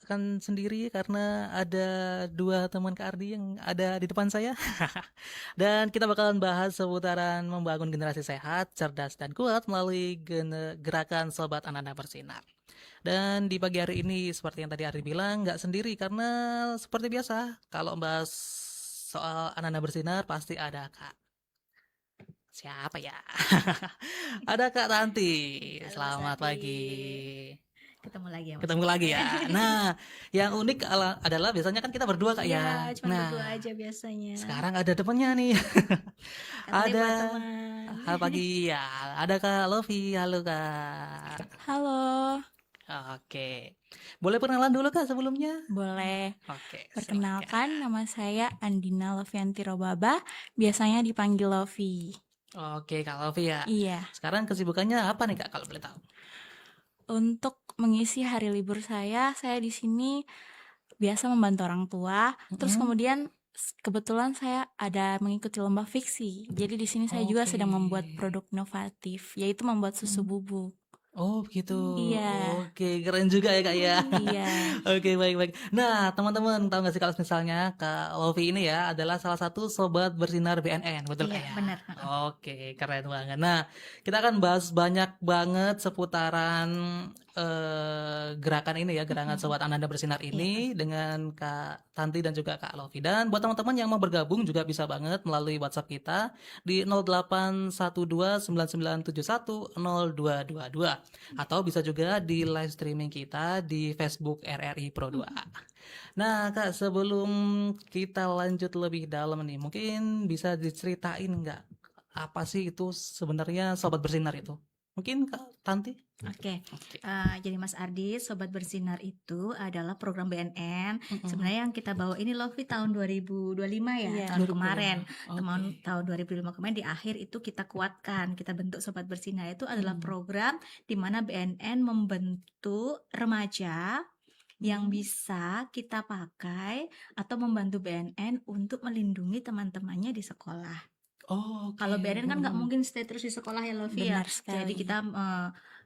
akan sendiri karena ada dua teman Kak Ardi yang ada di depan saya. Dan kita bakalan bahas seputaran membangun generasi sehat, cerdas, dan kuat melalui gerakan Sobat Anak-anak Bersinar. Dan di pagi hari ini, seperti yang tadi Ardi bilang, nggak sendiri karena seperti biasa, kalau bahas soal anak-anak bersinar pasti ada Kak. Siapa ya? Ada Kak Tanti. Halo Mas Selamat Ardi, pagi. ketemu lagi ya Mas Ketemu kita. lagi ya. Nah, yang unik adalah biasanya kan kita berdua Kak Iya, ya. cuma berdua Nah, aja biasanya. sekarang ada temennya nih. Katanya Ada buat teman. hal pagi ya. Ada Kak Lovi. Halo Kak. Halo, Oke. Boleh perkenalan dulu Kak sebelumnya? boleh. Oke, silakan. Perkenalkan, nama saya Andina Lovianti Robaba, biasanya dipanggil Lovi. Oke, Kak Lovi ya. Iya, Sekarang kesibukannya apa nih Kak kalau boleh tahu? untuk mengisi hari libur saya di sini biasa membantu orang tua. Terus kemudian kebetulan saya ada mengikuti lomba fiksi. Jadi di sini saya juga Oke. sedang membuat produk inovatif, yaitu membuat susu bubuk. Oh begitu. Iya, Oke, keren juga ya Kak ya. iya, Oke, baik-baik. Nah, teman-teman tahu nggak sih kalau misalnya Kak Lovi ini ya adalah salah satu sobat bersinar BNN, betul Kak Iya, ya? benar. Oke, keren banget. Nah, kita akan bahas banyak banget seputaran gerakan ini ya, gerakan Sobat Ananda Bersinar ini dengan Kak Tanti dan juga Kak Lovi. Dan buat teman-teman yang mau bergabung juga bisa banget melalui WhatsApp kita di 081299710222 atau bisa juga di live streaming kita di Facebook RRI Pro 2A. Nah, Kak, sebelum kita lanjut lebih dalam nih, mungkin bisa diceritain nggak apa sih itu sebenarnya Sobat Bersinar itu? Mungkin Kak Tanti? Oke, Oke. jadi Mas Ardi, Sobat Bersinar itu adalah program BNN. Sebenarnya yang kita bawa ini Lovi tahun 2025 ya, Iya. tahun kemarin. Oke. Tahun 2005 kemarin di akhir itu kita kuatkan, kita bentuk Sobat Bersinar itu adalah program di mana BNN membentuk remaja yang bisa kita pakai atau membantu BNN untuk melindungi teman-temannya di sekolah. Oke. Kalau BNN kan nggak mungkin stay terus di sekolah ya Lovi ya. benar sekali. Jadi kita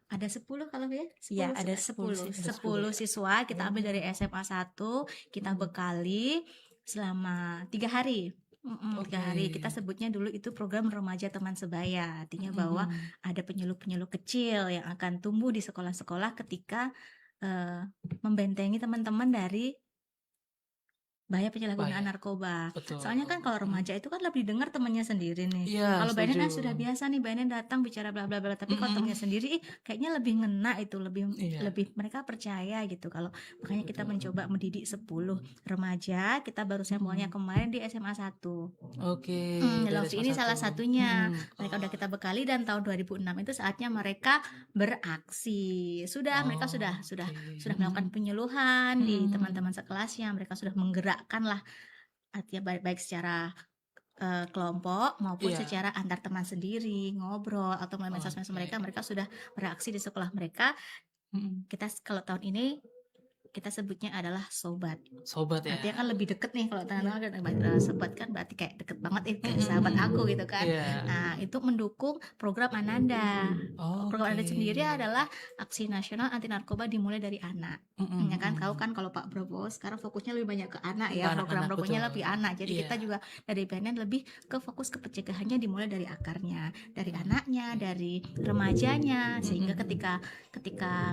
ada 10 kalau ya? Iya, 10, ada 10 siswa kita ambil dari SMA 1, kita bekali selama 3 hari. 3 hari kita sebutnya dulu itu program remaja teman sebaya, artinya bahwa ada penyuluh-penyuluh kecil yang akan tumbuh di sekolah-sekolah ketika membentengi teman-teman dari bahaya penyalahgunaan narkoba. Betul. Soalnya kan kalau remaja itu kan lebih dengar temannya sendiri nih. Iya, Kalau BNN kan setuju. sudah biasa nih, BNN datang bicara bla bla bla, tapi kalau temannya sendiri kayaknya lebih ngena itu, Iya. lebih mereka percaya gitu. Kalau makanya kita mencoba mendidik 10 remaja, kita baru sampelnya kemarin di SMA 1. Oke. dari Lovi ini SMA salah 1. satunya. Mereka udah kita bekali dan tahun 2006 itu saatnya mereka beraksi. Mereka sudah melakukan penyuluhan di teman-teman sekelasnya. Mereka sudah menggerakkan lah, artinya baik secara kelompok maupun Iya. secara antar teman sendiri, ngobrol atau melalui medsos mereka sudah beraksi di sekolah mereka. Kita kalau tahun ini kita sebutnya adalah sobat. Sobat ya. Artinya kan lebih deket nih, kalau teman-teman sobat kan berarti kayak deket banget kayak sahabat aku gitu kan. Iya. Nah, itu mendukung program Ananda. Program Ananda Oke. sendiri adalah aksi nasional anti narkoba dimulai dari anak. Ya kan, tahu kan kalau Pak Prabowo sekarang fokusnya lebih banyak ke anak ya, Ke program anak-anak, programnya betul. lebih anak. Jadi Iya. kita juga dari BNN lebih ke fokus ke pencegahannya dimulai dari akarnya, dari anaknya, dari remajanya, sehingga ketika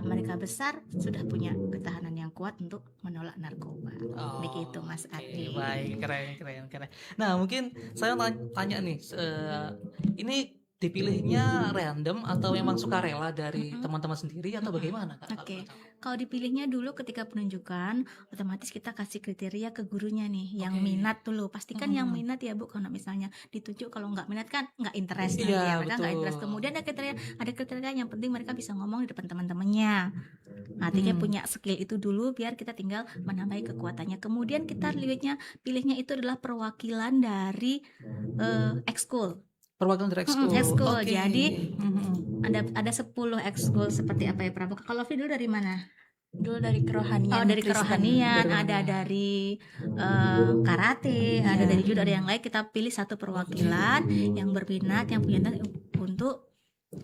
mereka besar sudah punya ketahanan yang kuat untuk menolak narkoba. Begitu Mas Ardi. Baik, keren. Nah, mungkin saya tanya nih, ini dipilihnya random atau memang sukarela dari teman-teman sendiri atau bagaimana Kak? Oke. Kalau dipilihnya dulu ketika penunjukan, otomatis kita kasih kriteria ke gurunya nih, yang minat dulu. Pastikan yang minat ya Bu, kalau misalnya ditunjuk, kalau nggak minat kan nggak interest nanti ya, mereka nggak interest. Kemudian ada kriteria yang penting mereka bisa ngomong di depan teman-temannya. Artinya punya skill itu dulu, biar kita tinggal menambahi kekuatannya. Kemudian kita pilihnya itu adalah perwakilan dari ekskul. Perwakilan dari ekskul. Ekskul. Jadi ada 10 ekskul seperti apa ya Pramuka? Kalau Lovi dulu dari mana? Dulu dari kerohanian. Oh, dari kerohanian, ada dari karate, ada dari judo, ada yang lain. Kita pilih satu perwakilan yang berminat, yang punya minat untuk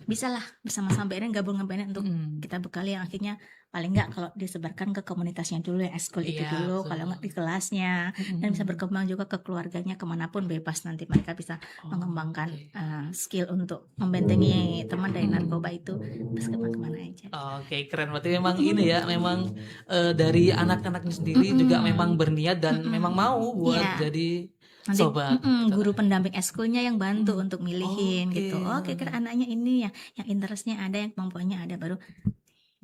Bisalah bersama-sama BNN, gabungan BNN untuk Mhm. kita bekali yang akhirnya paling nggak kalau disebarkan ke komunitasnya dulu ya, eskul itu Iya, dulu, kalau nggak betul. di kelasnya, Mhm dan bisa mhm. berkembang juga ke keluarganya, kemanapun bebas nanti mereka bisa Oh, mengembangkan oke. skill untuk membentengi teman dari narkoba Mhm. itu bisa kemana-kemana aja. Oke, keren. Berarti memang ini ya, memang, dari anak-anaknya sendiri juga memang Mm-mm, berniat dan memang mm-mm. mau buat Iya, jadi nanti sobat, gitu. guru pendamping eskulnya yang bantu Mhm. untuk milihin Oke, gitu. Oh, heeh kira-kira heeh. anaknya ini ya, yang interestnya ada, yang kemampuannya ada, baru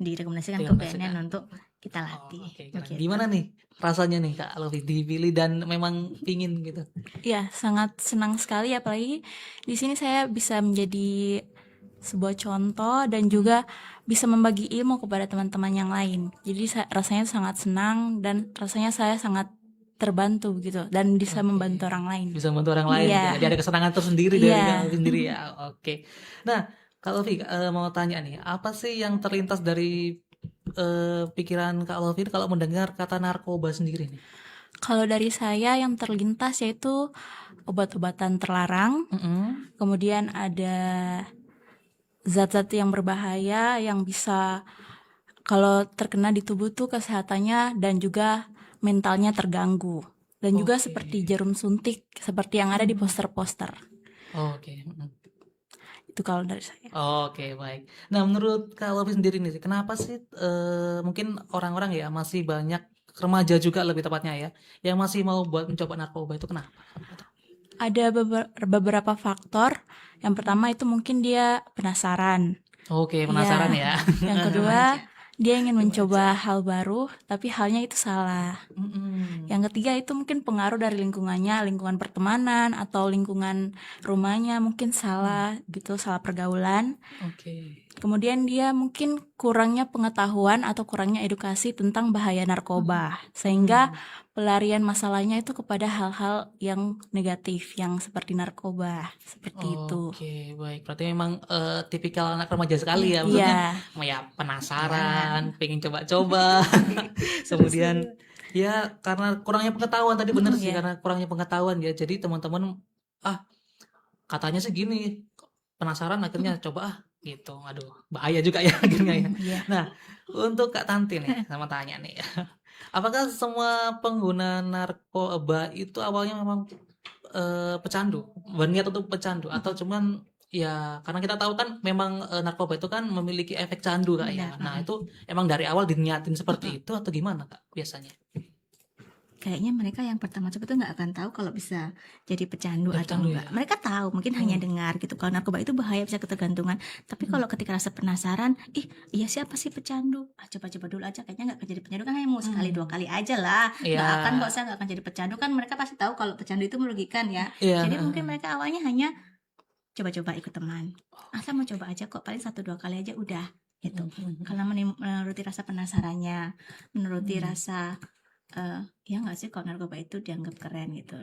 direkomendasikan ke BNN Direkomendasikan. untuk kita Oh, latih oke, keren. begitu. Gimana nih rasanya nih, Kak, lebih dipilih dan memang pingin gitu? Ya, sangat senang sekali apalagi di sini saya bisa menjadi sebuah contoh dan juga bisa membagi ilmu kepada teman-teman yang lain. Jadi rasanya sangat senang dan rasanya saya sangat terbantu gitu dan bisa Oke, membantu orang lain. bisa membantu orang lain gitu. Iya, Jadi ada kesenangan tersendiri dari iya. Kak sendiri ya. Oke. Nah, Kak Lofi, mau tanya nih, apa sih yang terlintas dari pikiran Kak Lofi kalau mendengar kata narkoba sendiri nih? Kalau dari saya yang terlintas yaitu obat-obatan terlarang, Mhm. kemudian ada zat-zat yang berbahaya yang bisa kalau terkena di tubuh tuh kesehatannya dan juga mentalnya terganggu. Dan juga Oke. seperti jarum suntik, seperti yang ada di Mhm. poster-poster. Oke, mhm. Itu kalau dari saya. Oke, baik. Nah, menurut Kak Lofi sendiri nih, kenapa sih mungkin orang-orang ya masih banyak remaja juga lebih tepatnya ya, yang masih mau buat mencoba narkoba itu kenapa? Ada beberapa faktor. Yang pertama itu mungkin dia penasaran. Oke, penasaran Iya. ya. Yang kedua, Remaja. dia ingin mencoba Remaja. hal baru, tapi halnya itu salah. Mhm. Yang ketiga itu mungkin pengaruh dari lingkungannya, lingkungan pertemanan atau lingkungan rumahnya mungkin salah gitu, salah pergaulan. Oke. Kemudian dia mungkin kurangnya pengetahuan atau kurangnya edukasi tentang bahaya narkoba, sehingga Mhm. pelarian masalahnya itu kepada hal-hal yang negatif, yang seperti narkoba, seperti itu. Oke, baik. Berarti memang tipikal anak remaja sekali ya, Iya, maksudnya ya penasaran, pengen coba-coba. Kemudian ya karena kurangnya pengetahuan tadi bener sih, iya. karena kurangnya pengetahuan ya. Jadi teman-teman ah katanya sih gini, penasaran akhirnya coba ah gitu. Aduh, bahaya juga ya akhirnya ya. Iya. Nah, untuk Kak Tanti nih, sama tanya nih. Apakah semua pengguna narkoba itu awalnya memang pecandu, berniat untuk pecandu atau cuman ya karena kita tahu kan memang narkoba itu kan memiliki efek candu Kak Benar. ya. Nah, itu emang dari awal diniatin seperti itu atau gimana Kak biasanya? Kayaknya mereka yang pertama coba tuh nggak akan tahu kalau bisa jadi pecandu Dari atau pecandu enggak. ya? Mereka tahu, mungkin hanya Hmm. dengar gitu. Kalau narkoba itu bahaya, bisa ketergantungan. Tapi Mhm. kalau ketika rasa penasaran, ih, iya siapa sih pecandu? Ah, coba-coba dulu aja. Kayaknya nggak akan jadi pecandu kan, hanya mau sekali dua Hmm. kali aja lah. Iya. Nggak akan kok, saya nggak akan jadi pecandu kan. Mereka pasti tahu kalau pecandu itu merugikan ya. Iya, Jadi heeh mungkin heeh. mereka awalnya hanya coba-coba ikut teman. Ah, saya mau coba aja kok. Paling satu dua kali aja udah gitu. Mhm mhm mhm. Kalau menuruti rasa penasarannya, menuruti Mhm. rasa ya nggak sih kalau narkoba itu dianggap keren gitu.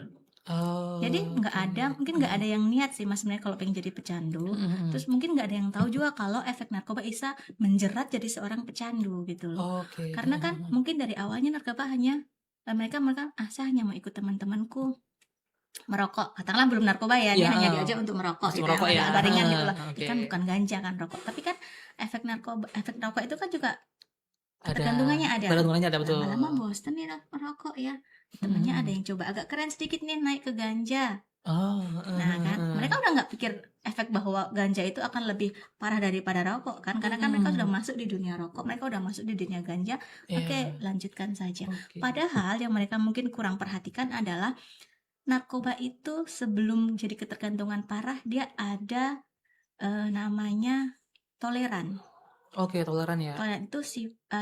Jadi Oh, nggak oke. ada, mungkin nggak ada Mhm. yang niat sih Mas sebenarnya kalau pengen jadi pecandu. Mhm Terus mhm. mungkin nggak ada yang tahu juga kalau efek narkoba bisa menjerat jadi seorang pecandu gitu loh. Oke, Karena heeh kan heeh. mungkin dari awalnya narkoba hanya mereka saya hanya mau ikut teman-temanku merokok. Katakanlah belum narkoba ya, Iya, dia hanya heeh. diajak untuk merokok Masih gitu yang merokok ya? agak-agak ringan gitu Heeh, lah. Itu oke. kan bukan ganja kan rokok. Tapi kan efek rokok itu kan juga Ada ketergantungannya ada tuh. ketergantungannya ada betul. Lama-lama bosen nih merokok ya. Mhm Temennya ada mhm. yang coba agak keren sedikit nih naik ke ganja. Oh, heeh Nah heeh kan, heeh. mereka udah nggak pikir efek bahwa ganja itu akan lebih parah daripada rokok kan. Karena kan mereka sudah Mhm. masuk di dunia rokok, mereka udah masuk di dunia ganja. Oke, Iya, lanjutkan saja. oke. Padahal yang mereka mungkin kurang perhatikan adalah narkoba itu sebelum jadi ketergantungan parah, dia ada namanya toleran. Oke, toleran ya? Toleran itu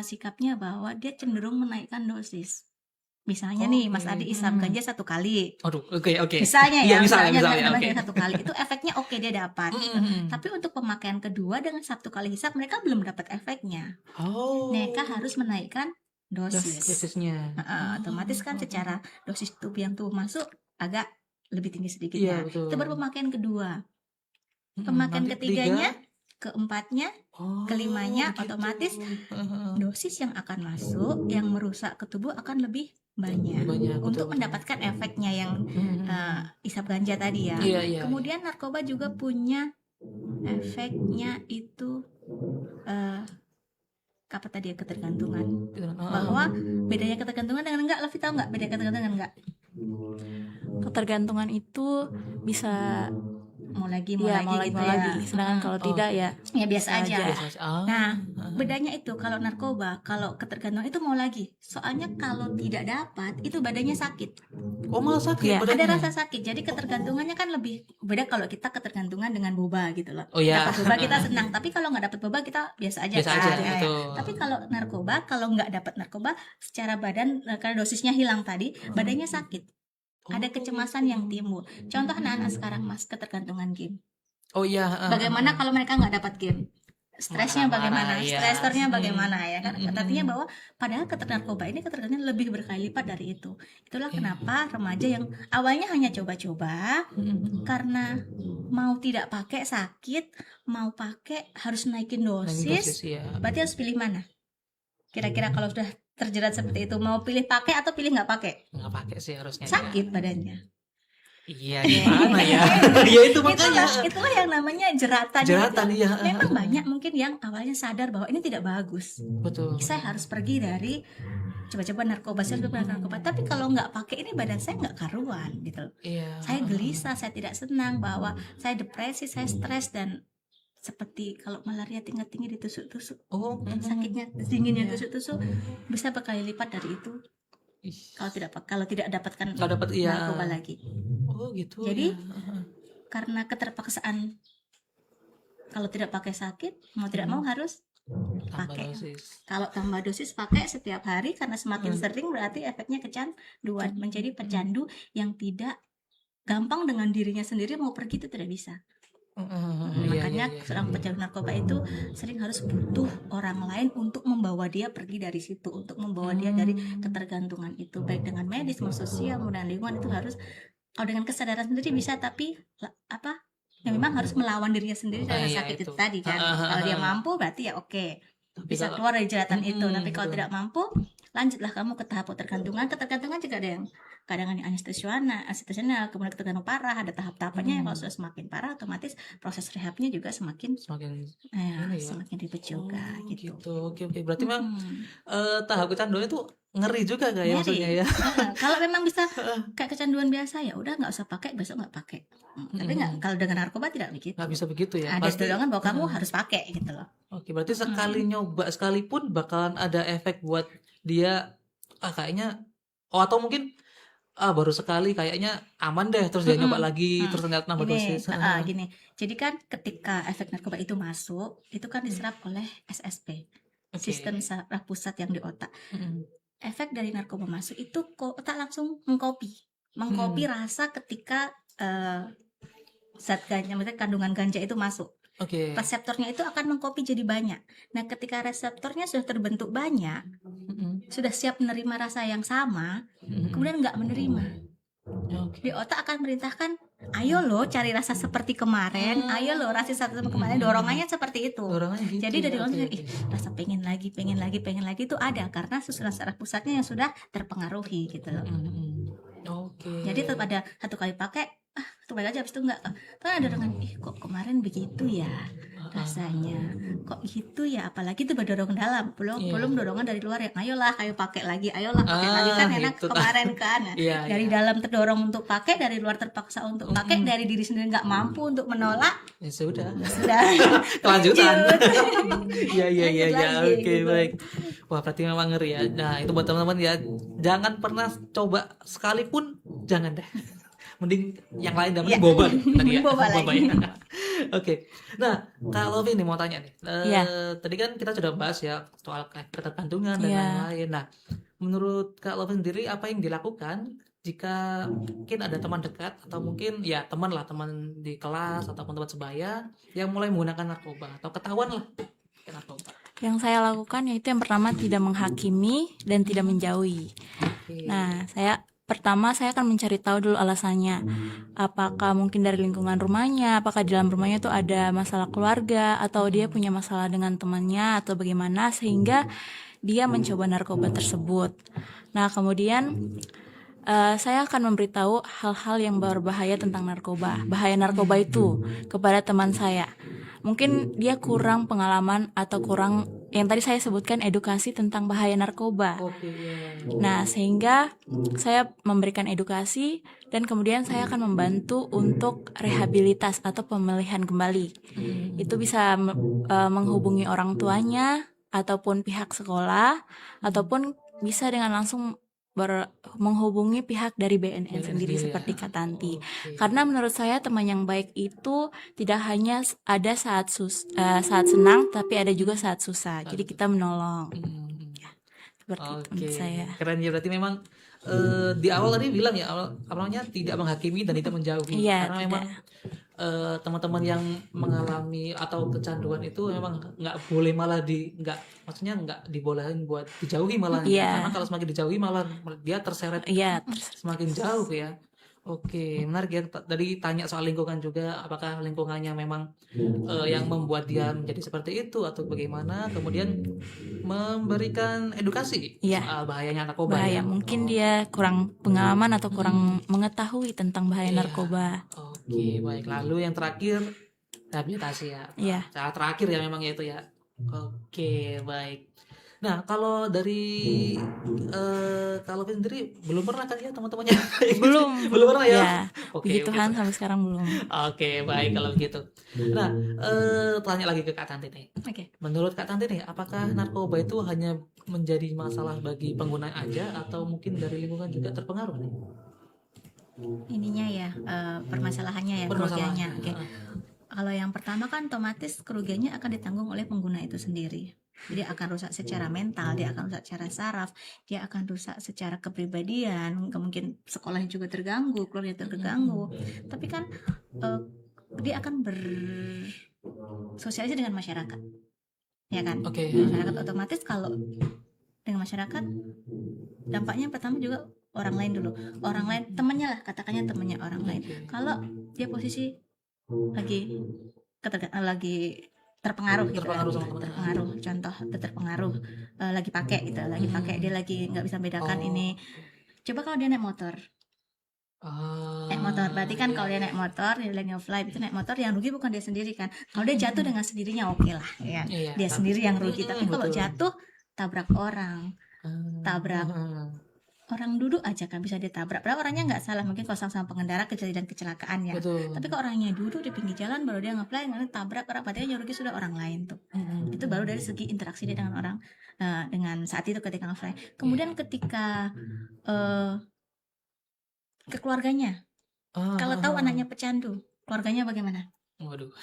sikapnya bahwa dia cenderung menaikkan dosis. Misalnya nih, Oke, Mas Adi isap mhm. ganja 1 kali. Waduh, oke oke. Misalnya Iya, ya, misalnya misalnya misalnya, teman oke. saya 1 kali, itu efeknya oke dia dapat Mhm gitu. mhm. Tapi untuk pemakaian kedua dengan 1 kali hisap mereka belum dapat efeknya. Mereka Oh, harus menaikkan dosis. dosisnya. Otomatis kan Oh. secara dosis yang tubuh masuk agak lebih tinggi sedikit Iya, ya. Itu baru betul. pemakaian kedua. Mhm, Pemakaian nanti ketiga ketiganya, keempatnya, oh, kelimanya, begitu. otomatis Heeh heeh. dosis yang akan masuk, yang merusak ke tubuh akan lebih banyak Lebih banyak, betul untuk betul. mendapatkan efeknya yang Mhm mhm. isap ganja tadi ya. Iya iya iya. Kemudian narkoba juga punya Efeknya itu apa tadi ya, ketergantungan. Gitu kan. Bahwa bedanya ketergantungan dengan enggak, Lovi tahu nggak beda ketergantungan dengan enggak? Ketergantungan itu bisa Mau lagi ya mau gitu lagi, ya. sedangkan kalau tidak ya Ya biasa aja. aja. Biasa aja. Nah, bedanya itu kalau narkoba, kalau ketergantungan itu mau lagi. Soalnya kalau tidak dapat, itu badannya sakit. Oh, malah sakit Iya. badannya. Ada rasa sakit. Jadi ketergantungannya kan lebih beda kalau kita ketergantungan dengan boba gitu loh. Oh, iya. Dapat boba kita senang, tapi kalau nggak dapat boba kita biasa aja. Biasa kan? aja, Ya, ya. betul. Tapi kalau narkoba, kalau nggak dapat narkoba, secara badan karena dosisnya hilang tadi, badannya sakit. Ada kecemasan yang timbul. Contoh anak-anak sekarang Mas, ketergantungan game. Oh iya. Bagaimana kalau mereka nggak dapat game? Stresnya Marah-marah, bagaimana? iya. Stresornya bagaimana ya kan? Mm-mm. Artinya bahwa padahal narkoba ini ketergantungan lebih berkali lipat dari itu. Itulah Oke. kenapa remaja yang awalnya hanya coba-coba karena mau tidak pakai sakit, mau pakai harus naikin dosis. ya. Berarti harus pilih mana? Kira-kira kalau sudah terjerat seperti itu, mau pilih pakai atau pilih nggak pakai? Nggak pakai sih harusnya. Sakit badannya. Iya, gimana ya? Ya itu makanya. Itulah yang namanya jeratan. Jeratan, itu. iya. Memang banyak mungkin yang awalnya sadar bahwa ini tidak bagus. Betul. Saya harus pergi dari coba-coba narkoba, saya coba narkoba. Tapi kalau nggak pakai ini badan saya nggak karuan gitu. Iya. Saya gelisah, saya tidak senang, bahwa saya depresi, saya stres, dan seperti kalau malaria tingkat-tinggi ditusuk-tusuk, Oh, sakitnya dinginnya tusuk-tusuk bisa berkali lipat dari itu Ih. kalau tidak dapatkan Kalau dapat, iya. narkoba lagi. Oh gitu. Jadi, ya. Karena keterpaksaan, kalau tidak pakai sakit, mau tidak mau harus Tambah pakai. dosis. Kalau tambah dosis pakai setiap hari, karena semakin sering berarti efeknya kecanduan, menjadi pecandu yang tidak gampang dengan dirinya sendiri mau pergi itu tidak bisa. Iya, Makanya iya. seorang pecandu narkoba itu sering harus butuh orang lain untuk membawa dia pergi dari situ, untuk membawa dia dari ketergantungan itu, baik dengan medis, maupun sosial, maupun dengan lingkungan. Itu harus, kalau dengan kesadaran sendiri bisa, tapi ya memang harus melawan dirinya sendiri dari Iya, sakit itu itu. tadi kan. Kalau dia mampu berarti ya oke, bisa kalau- keluar dari jeratan itu. Tapi kalau betul. tidak mampu, lanjutlah kamu ke tahap ketergantungan. Ketergantungan juga ada yang kadang anestesional, kemudian ketergantungan parah, ada tahap-tahapannya. Kalau sudah semakin parah, otomatis proses rehabnya juga semakin Semakin ini ya. semakin ribet juga Oh, gitu. Oke. Berarti memang Hmm. tahap kecanduan itu ngeri juga kayak Ngeri. maksudnya ya. Kalau memang bisa kayak kecanduan biasa, ya udah nggak usah pakai, besok nggak pakai. Tapi nggak, kalau dengan narkoba tidak begitu. Nggak bisa begitu ya. Ada dorongan bahwa kamu harus pakai gitu loh. Oke, berarti sekali nyoba sekalipun bakalan ada efek buat dia, kayaknya, atau mungkin baru sekali kayaknya aman deh, terus dia nyoba lagi, terus ternyata nambah Gini, dosis. gini. Jadi kan ketika efek narkoba itu masuk, itu kan diserap oleh SSP, Oke. sistem saraf pusat yang di otak. Mm-mm. Efek dari narkoba masuk itu otak langsung mengcopy rasa ketika zat ganja, maksudnya kandungan ganja itu masuk. Oke. Reseptornya itu akan mengcopy jadi banyak. Nah, ketika reseptornya sudah terbentuk banyak, Mm-mm. sudah siap menerima rasa yang sama, Mm-mm. kemudian nggak menerima. Oke. Di otak akan merintahkan, ayo lo cari rasa seperti kemarin, ayo lo rasa seperti kemarin, dorongannya seperti itu. Dorongannya gitu. Jadi dari ya, langsung oke. rasa pengen lagi itu ada karena susunan saraf pusatnya yang sudah terpengaruhi gitu loh. Mm-mm. Oke. Jadi tetap ada satu kali pakai, satu kali aja habis itu enggak. Kan ada dorongan, kok kemarin begitu ya rasanya, kok gitu ya, apalagi itu berdorongan dalam, belum dorongan dari luar yang ayolah, ayo pakai lagi lagi kan enak itu. kemarin kan. Nah, Iya, dari dalam terdorong untuk pakai, dari luar terpaksa untuk pakai, dari diri sendiri nggak mampu untuk menolak, Ya sudah. sudah Kelanjutan. Iya. Lanjut lagi, Oke, gitu. baik. Wah, berarti memang ngeri ya. Nah, itu buat teman-teman ya, jangan pernah coba sekalipun, jangan deh. Mending yang lain, mending Iya. boba deh, tadi ya. Boba lagi. ya. Oke. Nah, Kak Lovi nih mau tanya nih. Iya. Tadi kan kita sudah bahas ya soal ketergantungan dan Iya. lain-lain. Nah, menurut Kak Lovi sendiri apa yang dilakukan jika mungkin ada teman dekat atau mungkin ya teman di kelas ataupun tempat sebaya yang mulai menggunakan narkoba atau ketahuan lah pakai narkoba. Yang saya lakukan yaitu yang pertama tidak menghakimi dan tidak menjauhi. Oke. Nah, pertama saya akan mencari tahu dulu alasannya. Apakah mungkin dari lingkungan rumahnya, apakah di dalam rumahnya itu ada masalah keluarga, atau dia punya masalah dengan temannya, atau bagaimana sehingga dia mencoba narkoba tersebut. Nah, kemudian saya akan memberitahu hal-hal yang berbahaya tentang narkoba, bahaya narkoba itu kepada teman saya. mungkin dia kurang pengalaman atau kurang yang tadi saya sebutkan edukasi tentang bahaya narkoba. Oke, iya. Nah, sehingga saya memberikan edukasi dan kemudian saya akan membantu untuk rehabilitas atau pemulihan kembali. Itu bisa menghubungi orang tuanya ataupun pihak sekolah ataupun bisa dengan langsung menghubungi pihak dari BNN sendiri seperti Kak Tanti. Karena menurut saya teman yang baik itu tidak hanya ada saat senang, tapi ada juga saat susah. Jadi kita menolong. Ya, seperti itu menurut saya. Keren ya, berarti memang di awal tadi bilang ya, awalnya tidak menghakimi dan tidak menjauhi. Iya, Karena memang teman-teman yang mengalami atau kecanduan itu memang nggak boleh malah maksudnya nggak dibolehin buat dijauhi malah. Karena kalau semakin dijauhi malah dia terseret semakin jauh ya. Oke, menarik ya. Tadi tanya soal lingkungan juga, apakah lingkungannya memang yang membuat dia menjadi seperti itu atau bagaimana? Kemudian memberikan edukasi soal bahayanya narkoba. Bahaya, mungkin dia kurang pengalaman atau kurang mengetahui tentang bahaya narkoba. Oke, baik. Lalu yang terakhir rehabilitasi ya. Cara terakhir ya memang itu ya. Oke, baik. Nah, kalau dari kalau sendiri belum pernah kan ya teman-temannya? Belum pernah ya? Puji Tuhan sampai sekarang belum. Oke, baik kalau begitu. Nah, tanya lagi ke Kak Tanti nih. Menurut Kak Tanti nih, apakah narkoba itu hanya menjadi masalah bagi pengguna aja atau mungkin dari lingkungan juga terpengaruh nih? Ininya ya, permasalahannya ya, kerugiannya. Kalau yang pertama kan otomatis kerugiannya akan ditanggung oleh pengguna itu sendiri. Jadi akan rusak secara mental, dia akan rusak secara saraf, dia akan rusak secara kepribadian, mungkin sekolahnya juga terganggu, keluarga terganggu. Tapi kan dia akan bersosialisasi dengan masyarakat, ya kan? Masyarakat otomatis kalau dengan masyarakat dampaknya pertama juga orang lain dulu, orang lain temannya lah, katakannya temannya orang lain. Kalau dia posisi lagi terpengaruh gitu, contoh terpengaruh lagi pakai gitu, dia lagi nggak bisa bedakan ini. Coba kalau dia naik motor, berarti kan kalau dia naik motor, dia lagi offline itu naik motor, yang rugi bukan dia sendiri kan. Kalau dia jatuh dengan sendirinya oke lah, ya dia sendiri yang rugi. Tapi kalau jatuh tabrak orang, orang duduk aja kan bisa ditabrak. Padahal orangnya nggak salah, mungkin kalau sama pengendara kejadian kecelakaan ya. Tapi kalau orangnya duduk di pinggir jalan baru dia ngeplay, nanti tabrak orang, berarti yang rugi sudah orang lain tuh. Itu baru dari segi interaksi dia dengan orang, dengan saat itu ketika ngeplay. Kemudian ketika ke keluarganya, kalau tahu anaknya pecandu, keluarganya bagaimana? Waduh.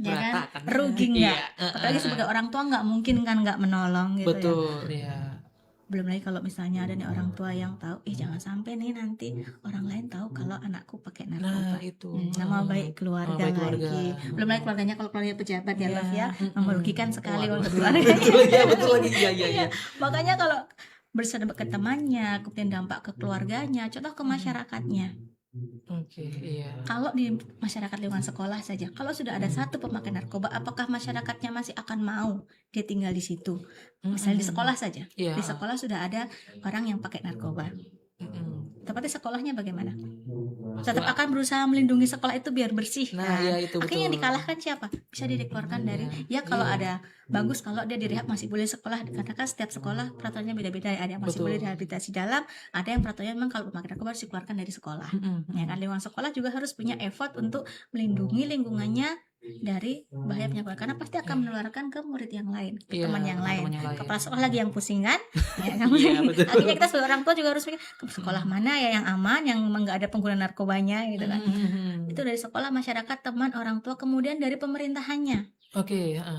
Ya kan, rugi nggak? Apalagi sebagai orang tua nggak mungkin kan nggak menolong gitu. Betul, ya. Belum lagi kalau misalnya ada nih orang tua yang tahu, jangan sampai nih nanti orang lain tahu kalau anakku pakai narkoba. Nah, itu. Nama baik keluarga lagi. Belum lagi keluarganya, kalau keluarga pejabat ya, Love ya, merugikan sekali untuk keluarga. Betul lagi. Iya. Makanya kalau bersedekah ke temannya, kemudian dampak ke keluarganya, contoh ke masyarakatnya. Kalau di masyarakat lingkungan sekolah saja, kalau sudah ada satu pemakai narkoba, apakah masyarakatnya masih akan mau dia tinggal di situ? Misalnya di sekolah saja, di sekolah sudah ada orang yang pakai narkoba, tapi sekolahnya bagaimana? Tetap akan berusaha melindungi sekolah itu biar bersih kan? Akhirnya yang dikalahkan siapa? Bisa dikeluarkan dari kalau ada bagus kalau dia direhab masih boleh sekolah, karena kan setiap sekolah peraturannya beda-beda. Ada yang masih boleh rehabilitasi dalam, ada yang peraturannya memang kalau pemakai narkoba harus dikeluarkan dari sekolah. Ya kan, lingkungan sekolah juga harus punya effort untuk melindungi lingkungannya dari bahaya penyakit, karena pasti akan menularkan ke murid yang lain, ke teman yang lain. Kepala sekolah lagi yang pusing kan? Akhirnya kita sebagai orang tua juga harus pikir ke sekolah mana ya yang aman, yang memang nggak ada pengguna narkobanya gitu kan. Itu dari sekolah, masyarakat, teman, orang tua, kemudian dari pemerintahannya.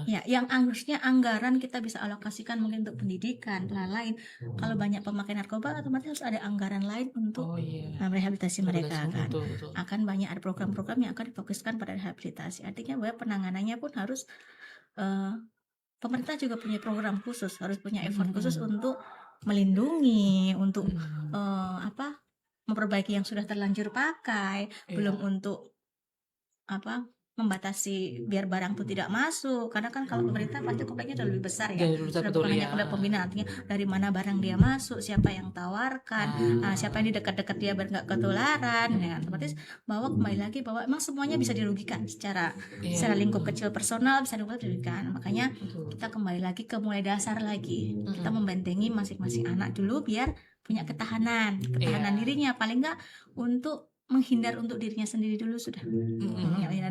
Ya, yang harusnya anggaran kita bisa alokasikan mungkin untuk pendidikan dan lain-lain. Kalau banyak pemakai narkoba, otomatis harus ada anggaran lain untuk rehabilitasi mereka kan. Akan banyak ada program-program yang akan difokuskan pada rehabilitasi. Artinya bahwa penanganannya pun harus pemerintah juga punya program khusus, harus punya effort khusus untuk melindungi, untuk memperbaiki yang sudah terlanjur pakai, belum untuk membatasi biar barang itu tidak masuk. Karena kan kalau pemerintah pasti kompleknya udah lebih besar ya. Iya, Sudah betul bukan hanya ya. komplek pembinaan, artinya dari mana barang dia masuk, siapa yang tawarkan, siapa yang di dekat-dekat dia biar nggak ketularan. Ya, otomatis bahwa kembali lagi bahwa emang semuanya bisa dirugikan secara lingkup kecil personal bisa dirugikan. Makanya kita kembali lagi ke mulai dasar lagi. Kita membentengi masing-masing anak dulu biar punya ketahanan dirinya, paling nggak untuk menghindar untuk dirinya sendiri dulu sudah.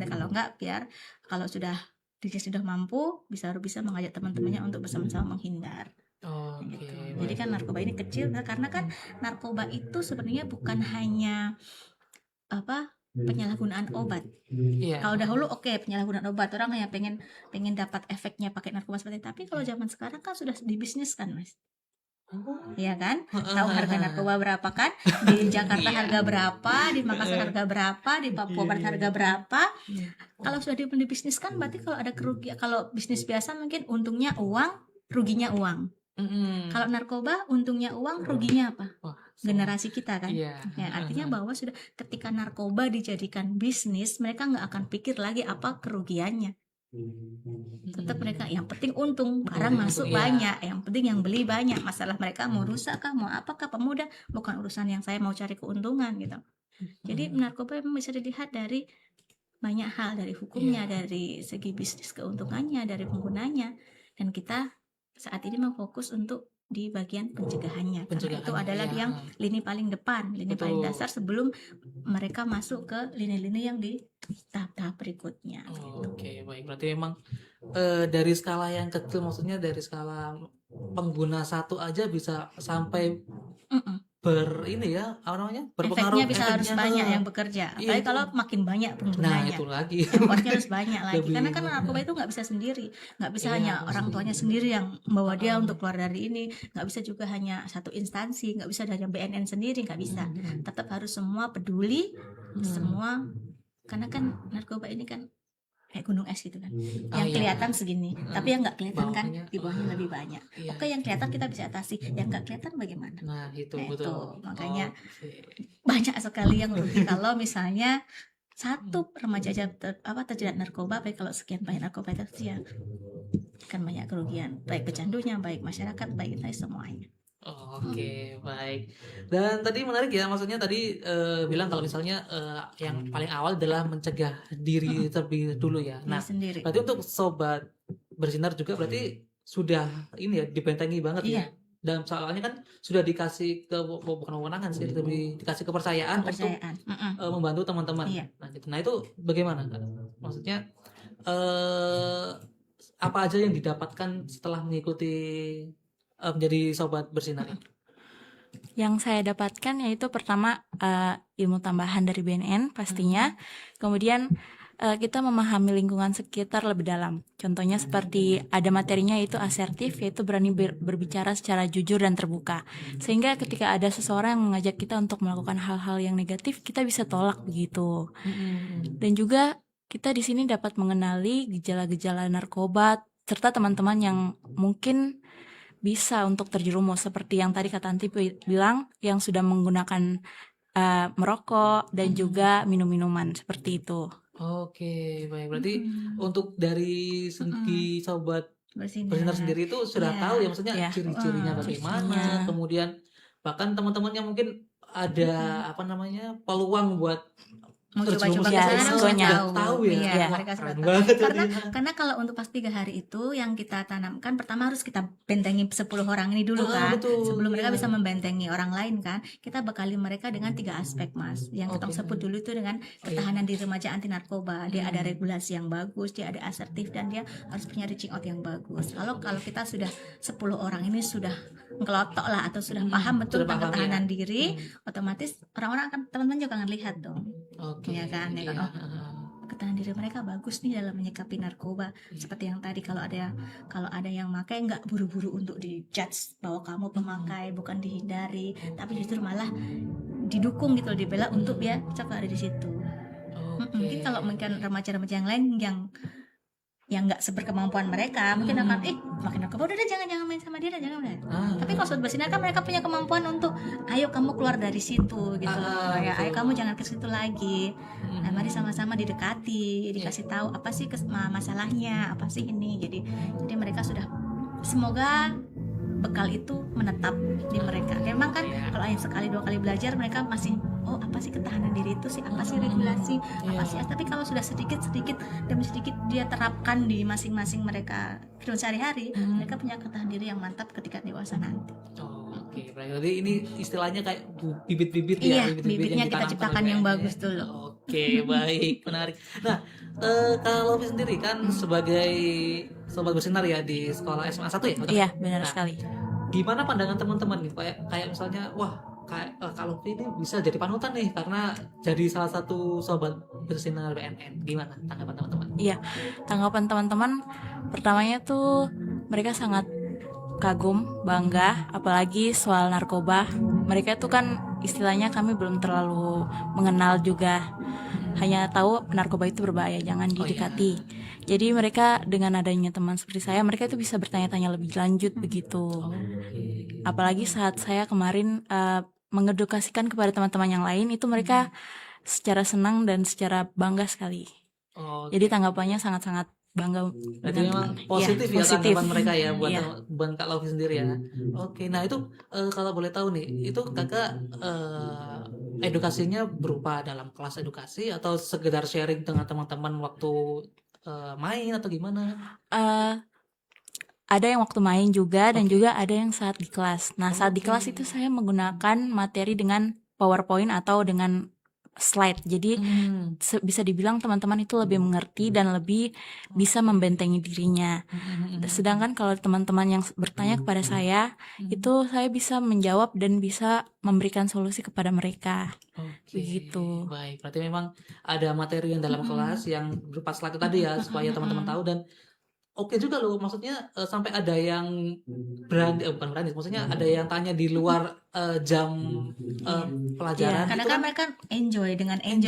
Kalau enggak, biar kalau sudah dirinya sudah mampu baru bisa mengajak teman-temannya untuk bersama-sama menghindar. Gitu. Jadi kan narkoba ini kecil karena kan narkoba itu sebenarnya bukan hanya penyalahgunaan obat. Kalau dahulu penyalahgunaan obat orang hanya pengen dapat efeknya pakai narkoba seperti itu. Tapi kalau zaman sekarang kan sudah dibisniskan, Mas. Iya kan? Tahu harga narkoba berapa kan? Di Jakarta harga berapa, di Makassar harga berapa, di Papua Barat harga berapa. Kalau sudah dibisniskan berarti kalau ada kerugian, kalau bisnis biasa mungkin untungnya uang, ruginya uang. Kalau narkoba untungnya uang, ruginya apa? Generasi kita kan. Ya, artinya bahwa sudah ketika narkoba dijadikan bisnis, mereka nggak akan pikir lagi apa kerugiannya. Tetap mereka yang penting untung, barang masuk banyak, yang penting yang beli banyak. Masalah mereka mau rusak kah, mau apakah, pemuda, bukan urusan yang saya mau cari keuntungan gitu. Jadi narkoba memang bisa dilihat dari banyak hal, dari hukumnya, dari segi bisnis keuntungannya, dari penggunanya. Dan kita saat ini memfokus untuk di bagian pencegahannya. Karena itu adalah yang lini paling depan, lini paling dasar sebelum mereka masuk ke lini-lini yang di tahap-tahap berikutnya. Oke, baik. Berarti memang dari skala yang kecil, maksudnya dari skala pengguna satu aja bisa sampai berpengaruh, efeknya bisa harus banyak yang bekerja. Apalagi kalau makin banyak penggunanya. Nah, itu lagi. Effortnya harus banyak lagi. Karena kan narkoba itu nggak bisa sendiri, nggak bisa hanya orang tuanya sendiri yang membawa dia untuk keluar dari ini. Nggak bisa juga hanya satu instansi, nggak bisa hanya BNN sendiri, nggak bisa. Tetap harus semua peduli, semua. Karena kan narkoba ini kan kayak gunung es gitu kan, yang kelihatan segini, tapi yang nggak kelihatan kan di bawahnya lebih banyak. Oke, yang kelihatan kita bisa atasi, yang nggak kelihatan bagaimana? Nah, betul. Makanya banyak sekali yang rugi kalau misalnya satu remaja aja terjerat narkoba, baik kalau sekian banyak narkoba itu ya kan banyak kerugian, baik pecandunya, baik masyarakat, baik kita semuanya. Oke, baik. Dan tadi menarik ya, maksudnya tadi bilang kalau misalnya yang paling awal adalah mencegah diri terlebih dulu ya. Nah, berarti untuk sobat bersinar juga berarti sudah ini ya dibentengi banget ya. Dan soalnya kan sudah dikasih bukan kewenangan sih, lebih dikasih kepercayaan untuk membantu teman-teman. Nah, gitu. Nah, itu bagaimana? Maksudnya apa aja yang didapatkan setelah mengikuti menjadi sobat bersinar? Yang saya dapatkan yaitu pertama ilmu tambahan dari BNN pastinya. Kemudian kita memahami lingkungan sekitar lebih dalam. Contohnya seperti ada materinya yaitu asertif, yaitu berani berbicara secara jujur dan terbuka. Sehingga ketika ada seseorang yang mengajak kita untuk melakukan hal-hal yang negatif, kita bisa tolak begitu. Dan juga kita di sini dapat mengenali gejala-gejala narkoba serta teman-teman yang mungkin bisa untuk terjerumus seperti yang tadi Kak Tanti bilang, yang sudah menggunakan merokok dan juga minum-minuman seperti itu. Oke, baik. Berarti untuk dari segi sobat bersinar sendiri itu sudah tahu ya, maksudnya ciri-cirinya bagaimana, kemudian bahkan teman-temannya mungkin ada peluang buat coba-coba tahu ya. Mereka sudah tahu. Karena kalau untuk pas 3 hari itu yang kita tanamkan, pertama harus kita bentengi 10 orang ini dulu kan. Betul, sebelum mereka bisa membentengi orang lain kan. Kita bekali mereka dengan 3 aspek, Mas. Yang kita sebut dulu itu dengan ketahanan diri remaja anti narkoba. Dia ada regulasi yang bagus, dia ada asertif, dan dia harus punya reaching out yang bagus. Kalau kita sudah 10 orang ini sudah ngelotok lah atau sudah paham betul tentang ketahanan diri, otomatis orang-orang akan, teman-teman juga akan lihat dong. Ya kan, ketahanan diri mereka bagus nih dalam menyikapi narkoba. Seperti yang tadi, kalau ada yang pakai, nggak buru-buru untuk dijudge bahwa kamu pemakai, bukan dihindari, tapi justru malah didukung gitu, dibela untuk ya coba ada di situ. Mungkin kalau remaja-remaja yang lain yang yang nggak seberkemampuan mereka mungkin akan makin narkoba, udah deh, jangan main sama dia, jangan udah. Tapi kalau sobat bersinar kan mereka punya kemampuan untuk ayo kamu keluar dari situ gitu loh ya, ayo kamu jangan ke situ lagi. Nah, mari sama-sama didekati, dikasih tahu apa sih masalahnya, apa sih ini. Jadi mereka sudah, semoga bekal itu menetap di mereka. Memang kan kalau yang sekali 2 kali belajar mereka masih apa sih ketahanan diri itu sih, apa sih regulasi, apa sih. Tapi kalau sudah sedikit demi sedikit dia terapkan di masing-masing mereka hidup sehari-hari, mereka punya ketahanan diri yang mantap ketika dewasa nanti. Oke, berarti ini istilahnya kayak bibit-bibit Iya, ya, bibit-bibit bibitnya yang kita ciptakan yang bagus dulu. Oke, baik, menarik. Nah, kalau Lovi sendiri kan sebagai sobat bersinar ya di sekolah SMA 1 ya? Betul? Iya, benar Nah, sekali. gimana pandangan teman-teman nih, kayak misalnya, wah, kayak kalau Lovi ini bisa jadi panutan nih karena jadi salah satu sobat bersinar BNN. Gimana tanggapan teman-teman? Iya, tanggapan teman-teman pertamanya tuh mereka sangat kagum, bangga, apalagi soal narkoba. Mereka tuh kan istilahnya kami belum terlalu mengenal juga, hanya tahu narkoba itu berbahaya, jangan didekati. Jadi mereka dengan adanya teman seperti saya, mereka itu bisa bertanya-tanya lebih lanjut begitu. Apalagi saat saya kemarin mengedukasikan kepada teman-teman yang lain, itu mereka secara senang dan secara bangga sekali. Jadi tanggapannya sangat-sangat bangga. Berarti memang positif ya tanggapan mereka ya buat Kak Lovi sendiri ya. Oke, nah itu kalau boleh tahu nih, itu kakak edukasinya berupa dalam kelas edukasi atau sekedar sharing dengan teman-teman waktu main atau gimana? Ada yang waktu main juga dan juga ada yang saat di kelas. Nah, saat di kelas itu saya menggunakan materi dengan PowerPoint atau dengan slide. Jadi bisa dibilang teman-teman itu lebih mengerti dan lebih bisa membentengi dirinya. Sedangkan kalau teman-teman yang bertanya kepada saya, itu saya bisa menjawab dan bisa memberikan solusi kepada mereka. Begitu. Baik, berarti memang ada materi yang dalam kelas yang berupa slide tadi ya, supaya teman-teman tahu. Dan oke juga loh, maksudnya sampai ada yang bukan berani, maksudnya ada yang tanya di luar jam pelajaran. Karena kan mereka enjoy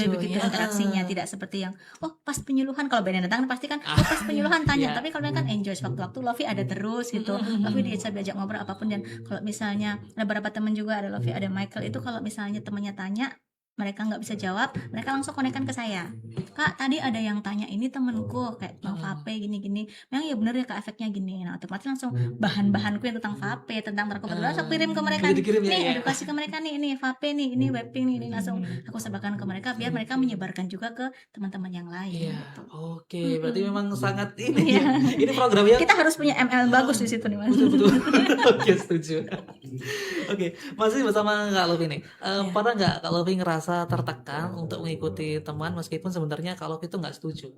begitu interaksinya, tidak seperti yang pas penyuluhan, kalau BNN datang pasti kan pas penyuluhan tanya, tapi kalau mereka kan enjoy sewaktu-waktu Lovi ada terus gitu. Lovi diajak ngobrol apapun. Dan kalau misalnya ada beberapa teman juga, ada Lovi, ada Michael, itu kalau misalnya temannya tanya mereka nggak bisa jawab, mereka langsung konekkan ke saya. Kak, tadi ada yang tanya ini temenku kayak tentang vape gini-gini. Memang ya bener ya Kak, efeknya gini. Nah, otomatis langsung bahan-bahanku yang tentang vape, tentang narkoba langsung kirim ke mereka. Nih, edukasi ke mereka nih, ini vape nih, ini vaping nih, ini langsung aku sebarkan ke mereka biar mereka menyebarkan juga ke teman-teman yang lain. Gitu. Oke, berarti memang sangat ini ya. Ini programnya kita harus punya ML bagus di situ nih, Mas. Betul. Oke, setuju. Oke, masih bersama Kak Lovi nih. Pernah nggak Kak Lovi ngerasa tertekan untuk mengikuti teman meskipun sebenarnya Kak Lovi itu nggak setuju?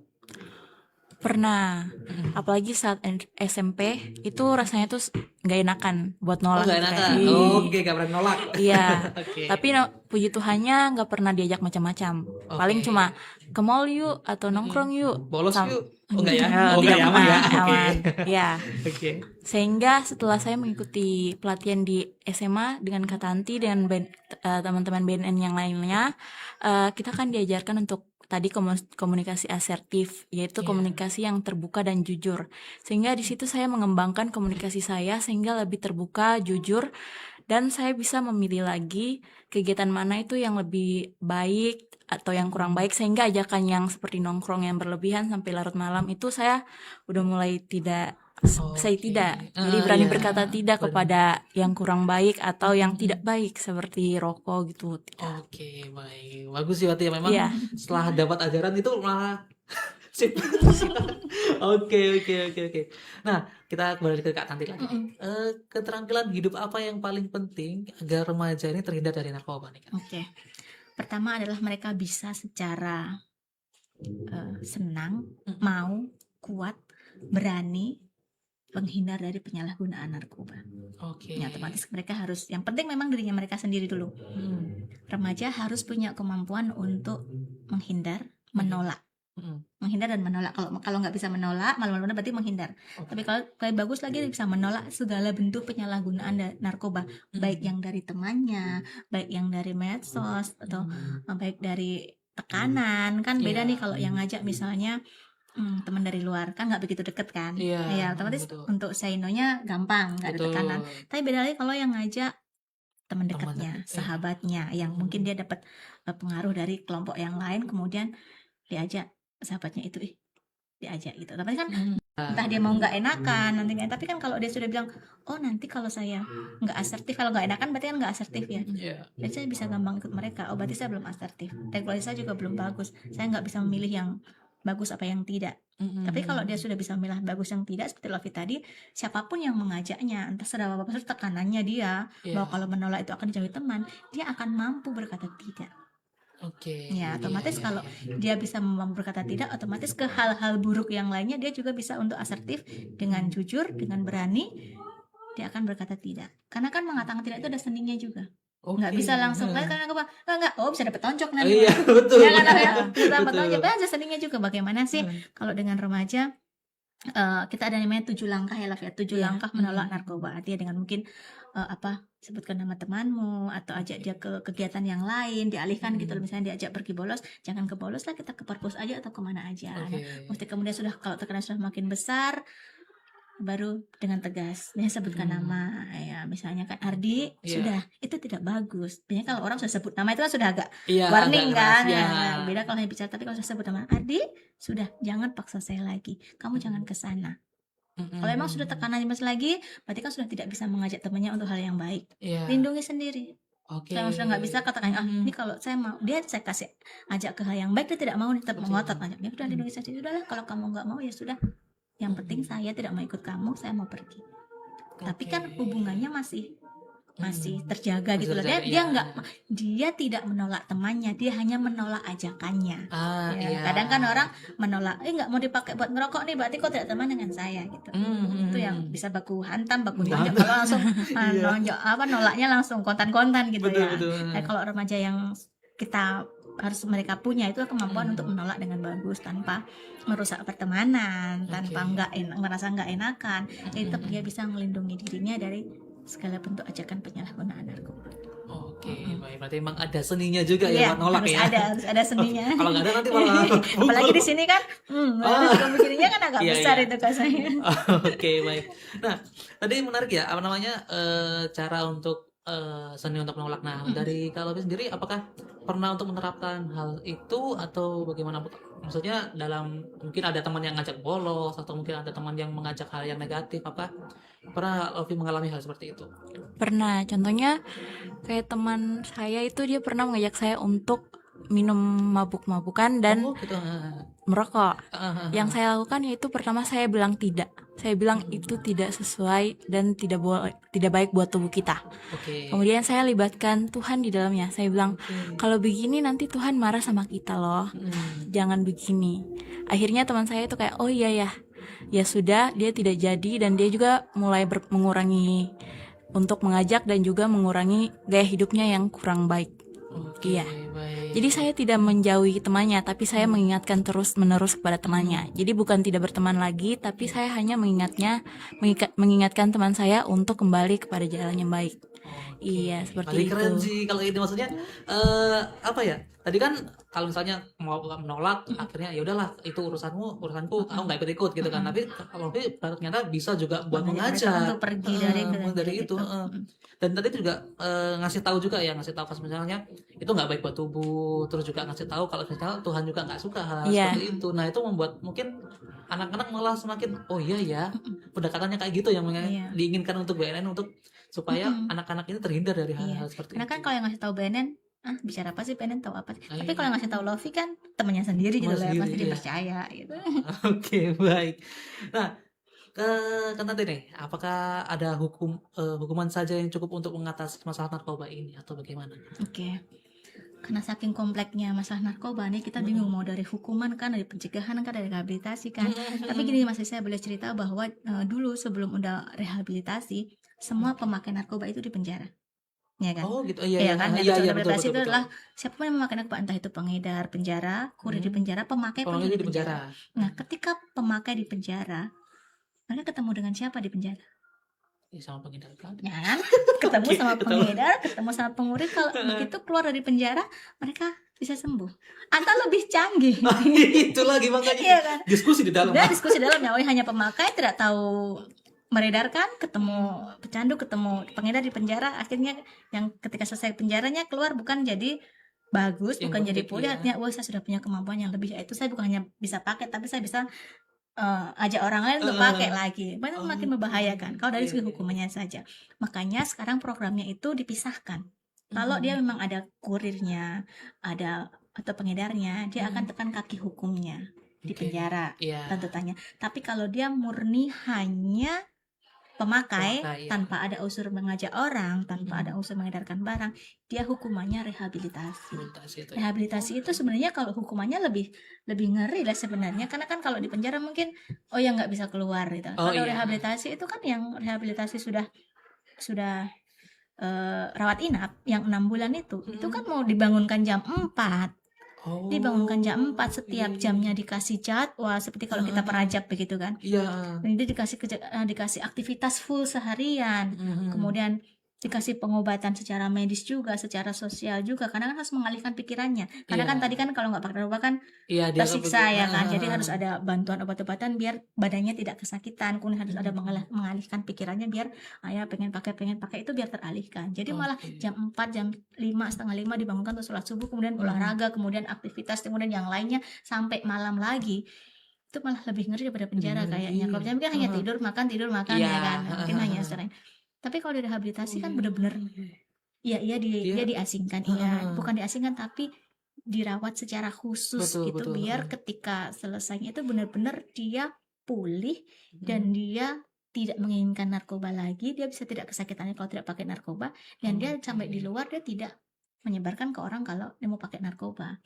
Pernah, apalagi saat SMP itu rasanya tuh nggak enakan buat nolak. Nggak enakan. Oke, nggak pernah nolak. Iya. Tapi puji Tuhannya nggak pernah diajak macam-macam. Paling cuma ke mall yuk atau nongkrong yuk. Bolos yuk. Enggak ya? Tidak aman ya. Aman. Ya. Oke. Sehingga setelah saya mengikuti pelatihan di SMA dengan Kak Tanti dan teman-teman BNN yang lainnya, kita kan diajarkan untuk tadi komunikasi asertif, yaitu komunikasi yang terbuka dan jujur. Sehingga di situ saya mengembangkan komunikasi saya sehingga lebih terbuka, jujur, dan saya bisa memilih lagi kegiatan mana itu yang lebih baik atau yang kurang baik, sehingga ajakan yang seperti nongkrong yang berlebihan sampai larut malam itu saya udah mulai tidak. Saya tidak, jadi berani berkata tidak kepada yang kurang baik atau yang tidak baik seperti rokok gitu. Oke, baik, bagus sih berarti ya, memang setelah dapat ajaran itu malah sip. Oke. Nah, kita kembali ke Kak Tanti lagi. Keterampilan hidup apa yang paling penting agar remaja ini terhindar dari narkoba nih, Kak? Oke. Pertama adalah mereka bisa secara senang, mau, kuat, berani menghindar dari penyalahgunaan narkoba. Oke. Ya, otomatis mereka harus, yang penting memang dirinya mereka sendiri dulu. Remaja harus punya kemampuan untuk menghindar, menolak. Menghindar dan menolak. Kalau nggak bisa menolak, malah berarti menghindar. Tapi kalau bagus lagi bisa menolak segala bentuk penyalahgunaan narkoba, baik yang dari temannya, baik yang dari medsos, atau baik dari tekanan. Kan beda nih kalau yang ngajak misalnya teman dari luar kan nggak begitu deket kan. Iya, Ya otomatis betul. untuk say no-nya gampang, nggak ada tekanan. Betul. Tapi beda lagi kalau yang ngajak teman Teman dekatnya, dekat. Iya. sahabatnya, yang mungkin dia dapat pengaruh dari kelompok yang lain, kemudian diajak sahabatnya itu diajak gitu. Tapi kan entah dia mau nggak enakan nanti kan. Tapi kan kalau dia sudah bilang, oh nanti kalau saya nggak asertif, kalau nggak enakan berarti kan nggak asertif ya. Iya. Dan saya bisa gampang ikut mereka. Oh berarti saya belum asertif. Regulasi saya juga belum bagus. Saya nggak bisa memilih yang bagus apa yang tidak. Tapi kalau dia sudah bisa memilah bagus yang tidak, seperti Lofi tadi, siapapun yang mengajaknya, entah seberapa besar tekanannya dia, Iya. bahwa kalau menolak itu akan dijauhi teman, dia akan mampu berkata tidak. Oke. Ya, otomatis Iya, kalau iya. dia bisa berkata tidak, otomatis ke hal-hal buruk yang lainnya dia juga bisa untuk asertif dengan jujur, dengan berani, dia akan berkata tidak. Karena kan mengatakan tidak itu ada seninya juga. Nggak bisa langsung kan karena enggak, oh bisa dapat tonjok nanti. Iya, betul. Ya kan ya, bisa dapat Betul. tonjok. Ada seninya juga. Bagaimana sih kalau dengan remaja kita ada namanya 7 langkah ya, Laf ya. 7 Iya. langkah menolak narkoba. Artinya dengan mungkin sebutkan nama temanmu atau ajak dia ke kegiatan yang lain, dialihkan gitu loh. Misalnya diajak pergi bolos, jangan ke bolos lah, kita ke perpus aja atau kemana aja. Oke. Nah, mesti kemudian sudah kalau tekanan sudah makin besar, baru dengan tegas dia sebutkan nama ya, misalnya kan Ardi, Iya. sudah itu tidak bagus. Biasanya kalau orang sudah sebut nama itu kan sudah agak Iya, warning agak kan keras, ya. ya. Beda kalau hanya bicara, tapi kalau sudah sebut nama Ardi, sudah jangan paksa saya lagi, kamu jangan ke sana. Kalau emang sudah tekanannya masih lagi, berarti kan sudah tidak bisa mengajak temannya untuk hal yang baik. Iya. Lindungi sendiri. Oke. Kalau sudah nggak bisa, katakan ini kalau saya mau, dia saya kasih ajak ke hal yang baik, dia tidak mau, nih tetap Betul. mengotot ajaknya, udah lindungi sendiri. Udahlah, kalau kamu nggak mau ya sudah, yang penting saya tidak mau ikut kamu, saya mau pergi. Tapi kan hubungannya masih terjaga gitu loh. Terjaga, Dia iya. nggak, dia tidak menolak temannya, dia hanya menolak ajakannya. Ah, Ya, iya. kadang kan orang menolak, nggak mau dipakai buat ngerokok nih, berarti kau tidak teman dengan saya gitu. Itu yang bisa baku hantam, baku nonjok. Kalau langsung nonjok nolaknya langsung kontan-kontan gitu. Betul, ya. betul. Nah, kalau remaja yang kita harus mereka punya itu kemampuan untuk menolak dengan bagus tanpa merusak pertemanan, tanpa merasa nggak enakan. Jadi tetap dia bisa melindungi dirinya dari segala bentuk ajakan penyalahgunaan narkoba. Oke, baik. Berarti emang ada seninya juga ya buat nolak harus ya. harus ada seninya. Kalau nggak ada nanti malah Apalagi di sini kan, harus kamu kirinya kan agak Iya, besar iya. itu kasanya. Oke, baik. Nah, tadi menarik ya, apa namanya, cara untuk seni untuk menolak. Nah, dari kalau sendiri, apakah pernah untuk menerapkan hal itu atau bagaimana? Maksudnya dalam mungkin ada teman yang ngajak bolos atau mungkin ada teman yang mengajak hal yang negatif, apa pernah Lofi mengalami hal seperti itu? Pernah, contohnya kayak teman saya itu dia pernah mengajak saya untuk minum mabuk-mabukan dan gitu. merokok. Yang saya lakukan yaitu pertama saya bilang tidak. Saya bilang itu tidak sesuai dan tidak baik buat tubuh kita. Oke. Kemudian saya libatkan Tuhan di dalamnya. Saya bilang kalau begini nanti Tuhan marah sama kita loh. Jangan begini. Akhirnya teman saya itu kayak oh iya ya. Ya sudah, dia tidak jadi dan dia juga mulai mengurangi untuk mengajak dan juga mengurangi gaya hidupnya yang kurang baik. Iya. Baik. Jadi saya tidak menjauhi temannya, tapi saya mengingatkan terus-menerus kepada temannya. Jadi bukan tidak berteman lagi, tapi saya hanya mengingatkan teman saya untuk kembali kepada jalan yang baik. Iya, seperti itu. Keren sih kalau ini, maksudnya apa ya? Tadi kan kalau misalnya mau menolak, akhirnya ya udahlah itu urusanmu, urusanku, aku nggak ikut-ikut gitu kan. Tapi kalau ternyata bisa juga buat mengajak untuk pergi dari itu. Dan tadi juga ngasih tahu juga ya, ngasih tahu pas misalnya itu nggak baik buat tubuh, terus juga ngasih tahu kalau misalnya Tuhan juga nggak suka hal seperti itu. Nah itu membuat mungkin anak-anak malah semakin oh iya ya, pendekatannya kayak gitu yang diinginkan untuk BNN, untuk supaya anak-anak ini terhindar dari hal-hal seperti karena itu. kan kalau yang ngasih tahu BNN bicara apa sih, BNN tahu apa. Tapi kalau yang ngasih tahu Lofi kan temannya sendiri gitu loh, pasti dipercaya gitu. Oke, baik. Nah, kan tadi nih, apakah ada hukuman saja yang cukup untuk mengatasi masalah narkoba ini atau bagaimana? Oke. Karena saking kompleksnya masalah narkoba nih, kita bingung mau dari hukuman kan, dari pencegahan kan, dari rehabilitasi kan. Tapi gini, masih saya boleh cerita bahwa dulu sebelum udah rehabilitasi, semua pemakai narkoba itu dipenjara. Ya kan? Oh gitu, iya kan? Iya, betul. rehabilitasi itu adalah siapapun yang memakai narkoba, entah itu pengedar penjara, kurir di penjara, pemakai pun di penjara. Nah, ketika pemakai di penjara, mereka ketemu dengan siapa di penjara? Ya, sama pengedar kan? Ya kan? Ketemu sama pengedar, ketemu sama pengurir. Kalau begitu keluar dari penjara, mereka bisa sembuh atau lebih canggih. Itu lagi makanya Iya kan? diskusi di dalam. Dia diskusi dalamnya, oh hanya pemakai tidak tahu meredarkan, ketemu pecandu, ketemu pengedar di penjara, akhirnya yang ketika selesai penjaranya keluar bukan jadi bagus, Yang bukan jadi baik, pulih, iya. artinya wah saya sudah punya kemampuan yang lebih, itu saya bukan hanya bisa pakai tapi saya bisa ajak orang lain untuk pakai lagi. Itu makin membahayakan kalau dari Iya, segi iya. hukumannya saja. Makanya sekarang programnya itu dipisahkan. Kalau dia memang ada kurirnya, ada atau pengedarnya, dia akan tekan kaki hukumnya di Oke. penjara Iya. tuntutannya. Tapi kalau dia murni hanya pemakai Pemakai, iya. tanpa ada unsur mengajak orang, tanpa ada unsur mengedarkan barang, dia hukumannya rehabilitasi. Rehabilitasi itu ya. Rehabilitasi itu sebenarnya kalau hukumannya lebih ngeri lah sebenarnya, karena kan kalau di penjara mungkin ya nggak bisa keluar gitu. Oh, Kalau iya. rehabilitasi itu kan yang rehabilitasi sudah rawat inap yang 6 bulan itu kan mau dibangunkan jam 4. Oh, Dibangunkan jam 4, setiap iya, iya. jamnya dikasih jadwal seperti kalau kita perajab begitu kan. Iya. Jadi dikasih aktivitas full seharian. Kemudian dikasih pengobatan secara medis juga, secara sosial juga, karena kan harus mengalihkan pikirannya. Karena kan Iya. tadi kan kalau nggak pakai narkoba kan Iya, dia tersiksa ya kan. Jadi Ah. harus ada bantuan obat-obatan biar badannya tidak kesakitan. Kemudian harus ada mengalihkan pikirannya biar ya pengen pakai itu biar teralihkan. Jadi malah Oke. jam 4, jam 5, setengah 5 dibangunkan untuk sholat subuh, kemudian olahraga, kemudian aktivitas, kemudian yang lainnya sampai malam lagi. Itu malah lebih ngeri daripada penjara Lebih ngeri. kayaknya. Kalau penjara kan hanya tidur makan Iya. ya kan. Mungkin hanya selain. Tapi kalau di rehabilitasi kan bener-bener dia diasingkan, bukan diasingkan tapi dirawat secara khusus Betul, gitu, betul. biar ketika selesainya itu benar-benar dia pulih dan dia tidak menginginkan narkoba lagi, dia bisa tidak kesakitannya kalau tidak pakai narkoba, dan dia sampai di luar dia tidak menyebarkan ke orang kalau dia mau pakai narkoba.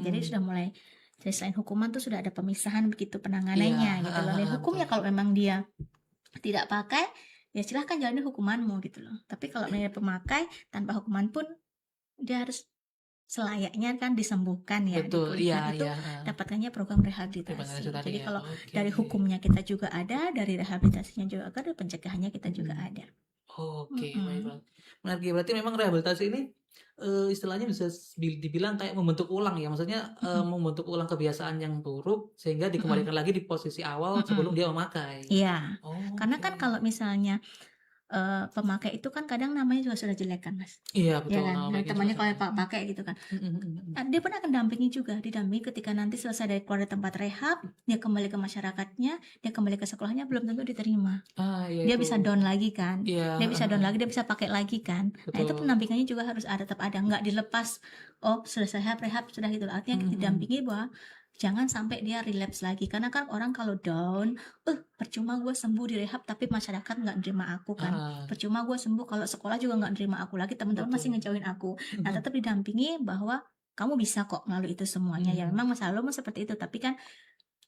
Jadi sudah mulai, jadi selain hukuman tuh sudah ada pemisahan begitu penanganannya gitu loh. Dan hukumnya kalau memang dia tidak pakai, ya silahkan jalani hukumanmu gitu loh. Tapi kalau dia pemakai tanpa hukuman pun dia harus selayaknya kan disembuhkan ya. Betul, dipulihkan. iya, Itu iya. dapatkannya program rehabilitasi. Rehabilitasi tadi Jadi ya, kalau oke. dari hukumnya kita juga ada, dari rehabilitasinya juga ada, dari pencegahannya kita juga ada. Oke, baik. Menarik. Berarti memang rehabilitasi ini istilahnya bisa dibilang kayak membentuk ulang ya, maksudnya membentuk ulang kebiasaan yang buruk sehingga dikembalikan lagi di posisi awal sebelum dia memakai. Iya. Oh, Karena kan kalau misalnya pemakai itu kan kadang namanya juga sudah jelek kan Mas. Iya betul. Ya kan, Oh, dan kayak temannya gitu. kalau pakai gitu kan. Dia pun akan didampingi ketika nanti selesai dari keluar dari tempat rehab, dia kembali ke masyarakatnya, dia kembali ke sekolahnya, belum tentu diterima. Iya, Dia itu. bisa down lagi kan. Iya. Dia bisa down lagi, dia bisa pakai lagi kan. Nah itu Betul. pendampingannya juga harus ada, tetap ada, nggak dilepas. Oh selesai rehab sudah gitu. Artinya kita didampingi bahwa jangan sampai dia relapse lagi, karena kan orang kalau down, percuma gue sembuh di rehab tapi masyarakat nggak nerima aku kan, percuma gue sembuh kalau sekolah juga nggak nerima aku lagi, teman-teman masih ngejauhin aku. Nah tetap didampingi bahwa kamu bisa kok melalui itu semuanya. Ya memang masa lalu seperti itu, tapi kan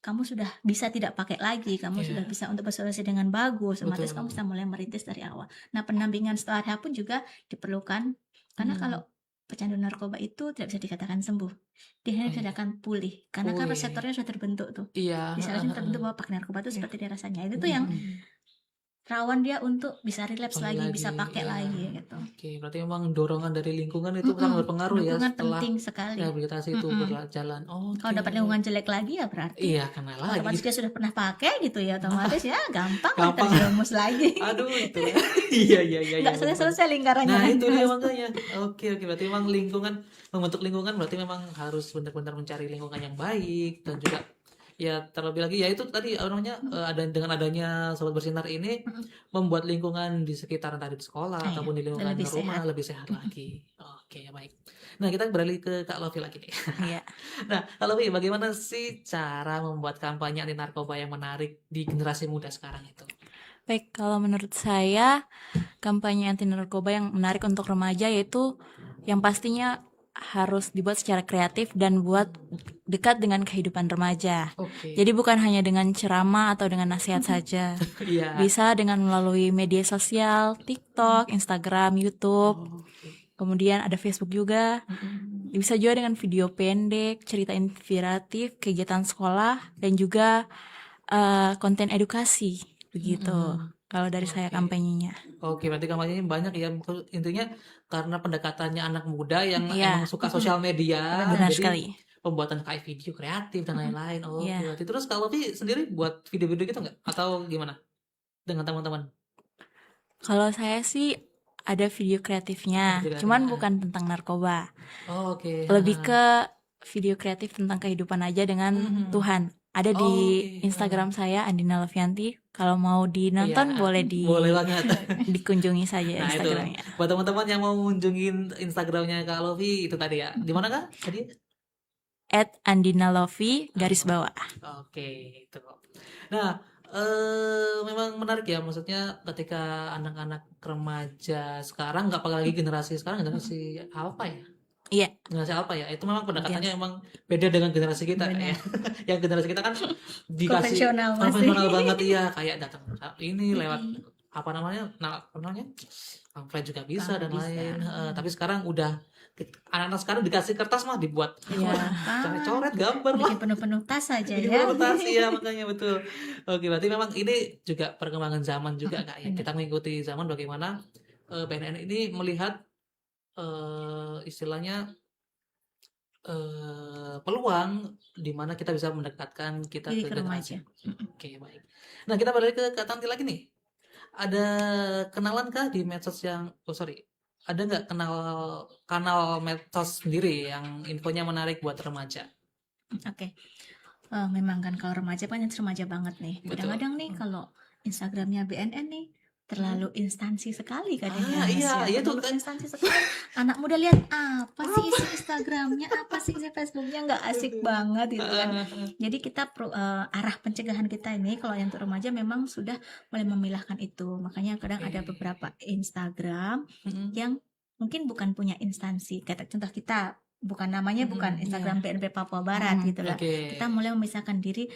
kamu sudah bisa tidak pakai lagi, kamu sudah bisa untuk bersosialisasi dengan bagus, otomatis kamu bisa mulai merintis dari awal. Nah pendampingan setelah rehab pun juga diperlukan, karena kalau pecandu narkoba itu tidak bisa dikatakan sembuh, dia hanya bisa dikatakan pulih, karena kan reseptornya sudah terbentuk tuh. Iya. Di sana terbentuk bahwa pakai narkoba itu seperti dia rasanya. Itu tuh yang rawan dia untuk bisa relapse lagi, bisa pakai lagi gitu. Oke, berarti memang dorongan dari lingkungan itu sangat berpengaruh ya Lingkungan setelah penting sekali. rehabilitasi itu berjalan. Kalau dapat lingkungan jelek lagi ya berarti Iya, kena lagi. otomatis dia sudah pernah pakai gitu ya, otomatis ya gampang Gampang. terjerumus lagi. Aduh itu. Iya. Nggak selesai lingkarannya. Nah itu dia makanya. Oke, berarti memang membentuk lingkungan berarti memang harus benar-benar mencari lingkungan yang baik, dan juga ya terlebih lagi ya itu tadi ada dengan adanya Sobat Bersinar ini membuat lingkungan di sekitaran tadi di sekolah ataupun di lingkungan rumah lebih sehat lagi. Oke, baik. Nah kita beralih ke Kak Lovi lagi nih. Iya. Nah Kak Lovi, bagaimana sih cara membuat kampanye anti narkoba yang menarik di generasi muda sekarang itu? Baik, kalau menurut saya kampanye anti narkoba yang menarik untuk remaja yaitu yang pastinya harus dibuat secara kreatif dan buat dekat dengan kehidupan remaja. Jadi bukan hanya dengan ceramah atau dengan nasihat saja. Bisa dengan melalui media sosial, TikTok, Instagram, YouTube. Kemudian ada Facebook juga. Bisa juga dengan video pendek, cerita inspiratif, kegiatan sekolah, dan juga konten edukasi begitu. kalau dari saya Oke. kampanyenya. Oke, berarti kampanyenya banyak ya. Intinya karena pendekatannya anak muda yang Iya, emang suka sosial media, benar jadi sekali. pembuatan kayak video kreatif dan lain-lain. Oke, Iya. berarti terus kalau Lovi sendiri buat video-video gitu nggak? Atau gimana dengan teman-teman? Kalau saya sih ada video Oh, kreatifnya, video cuman kreatifnya. bukan tentang narkoba. Oke. Lebih ke video kreatif tentang kehidupan aja dengan Mhm. Tuhan. Ada di Oke. Instagram saya Andina Lovianti. Kalau mau dinonton Iya, boleh boleh banget. dikunjungi saja Nah itu, Instagramnya. buat teman-teman yang mau ngunjungin Instagramnya Kak Lovi itu tadi ya. Di mana Kak? Tadi? @andinalovi garis bawah. Oke, itu. Nah, memang menarik ya, maksudnya ketika anak-anak remaja sekarang, nggak apalagi generasi sekarang, generasi alpha ya? Iya, Generasi alpha ya, itu memang pendekatannya Yes. emang beda dengan generasi kita ya. Benar. Yang generasi kita kan dikasih Konvensional masih. konvensional banget iya, kayak datang ini lewat apa namanya, apa namanya, pamflet juga bisa dan Bisa. lain. Tapi sekarang udah anak-anak sekarang dikasih kertas mah dibuat Iya. coret-coret gambar lah. Bikin penuh-penuh tas aja Bikin ya. adaptasi ya makanya betul. Oke, berarti memang ini juga perkembangan zaman juga Kak ya. Benar. Kita mengikuti zaman bagaimana BNN ini melihat istilahnya peluang di mana kita bisa mendekatkan kita Diri ke ke generasi. remaja. Oke, baik. Nah, kita balik ke Kak Tanti lagi nih. Ada kenalan kah di medsos yang ada nggak kanal medsos sendiri yang infonya menarik buat remaja? Oke. Memang kan kalau remaja kan remaja banget nih. Betul. Kadang-kadang nih kalau Instagramnya BNN nih terlalu instansi sekali kadang-kadang. Iya, iya tuh terlalu kan. instansi sekali. Anak muda lihat apa sih isi Instagramnya, apa sih isi Facebooknya, nggak asik banget gitu kan. Jadi kita arah pencegahan kita ini kalau yang untuk remaja memang sudah mulai memilahkan itu. Makanya kadang ada Oke. beberapa Instagram Mm-mm. yang mungkin bukan punya instansi. Kayak contoh kita bukan namanya bukan Instagram BNP Papua Barat gitu lah. Oke. Kita mulai memisahkan diri.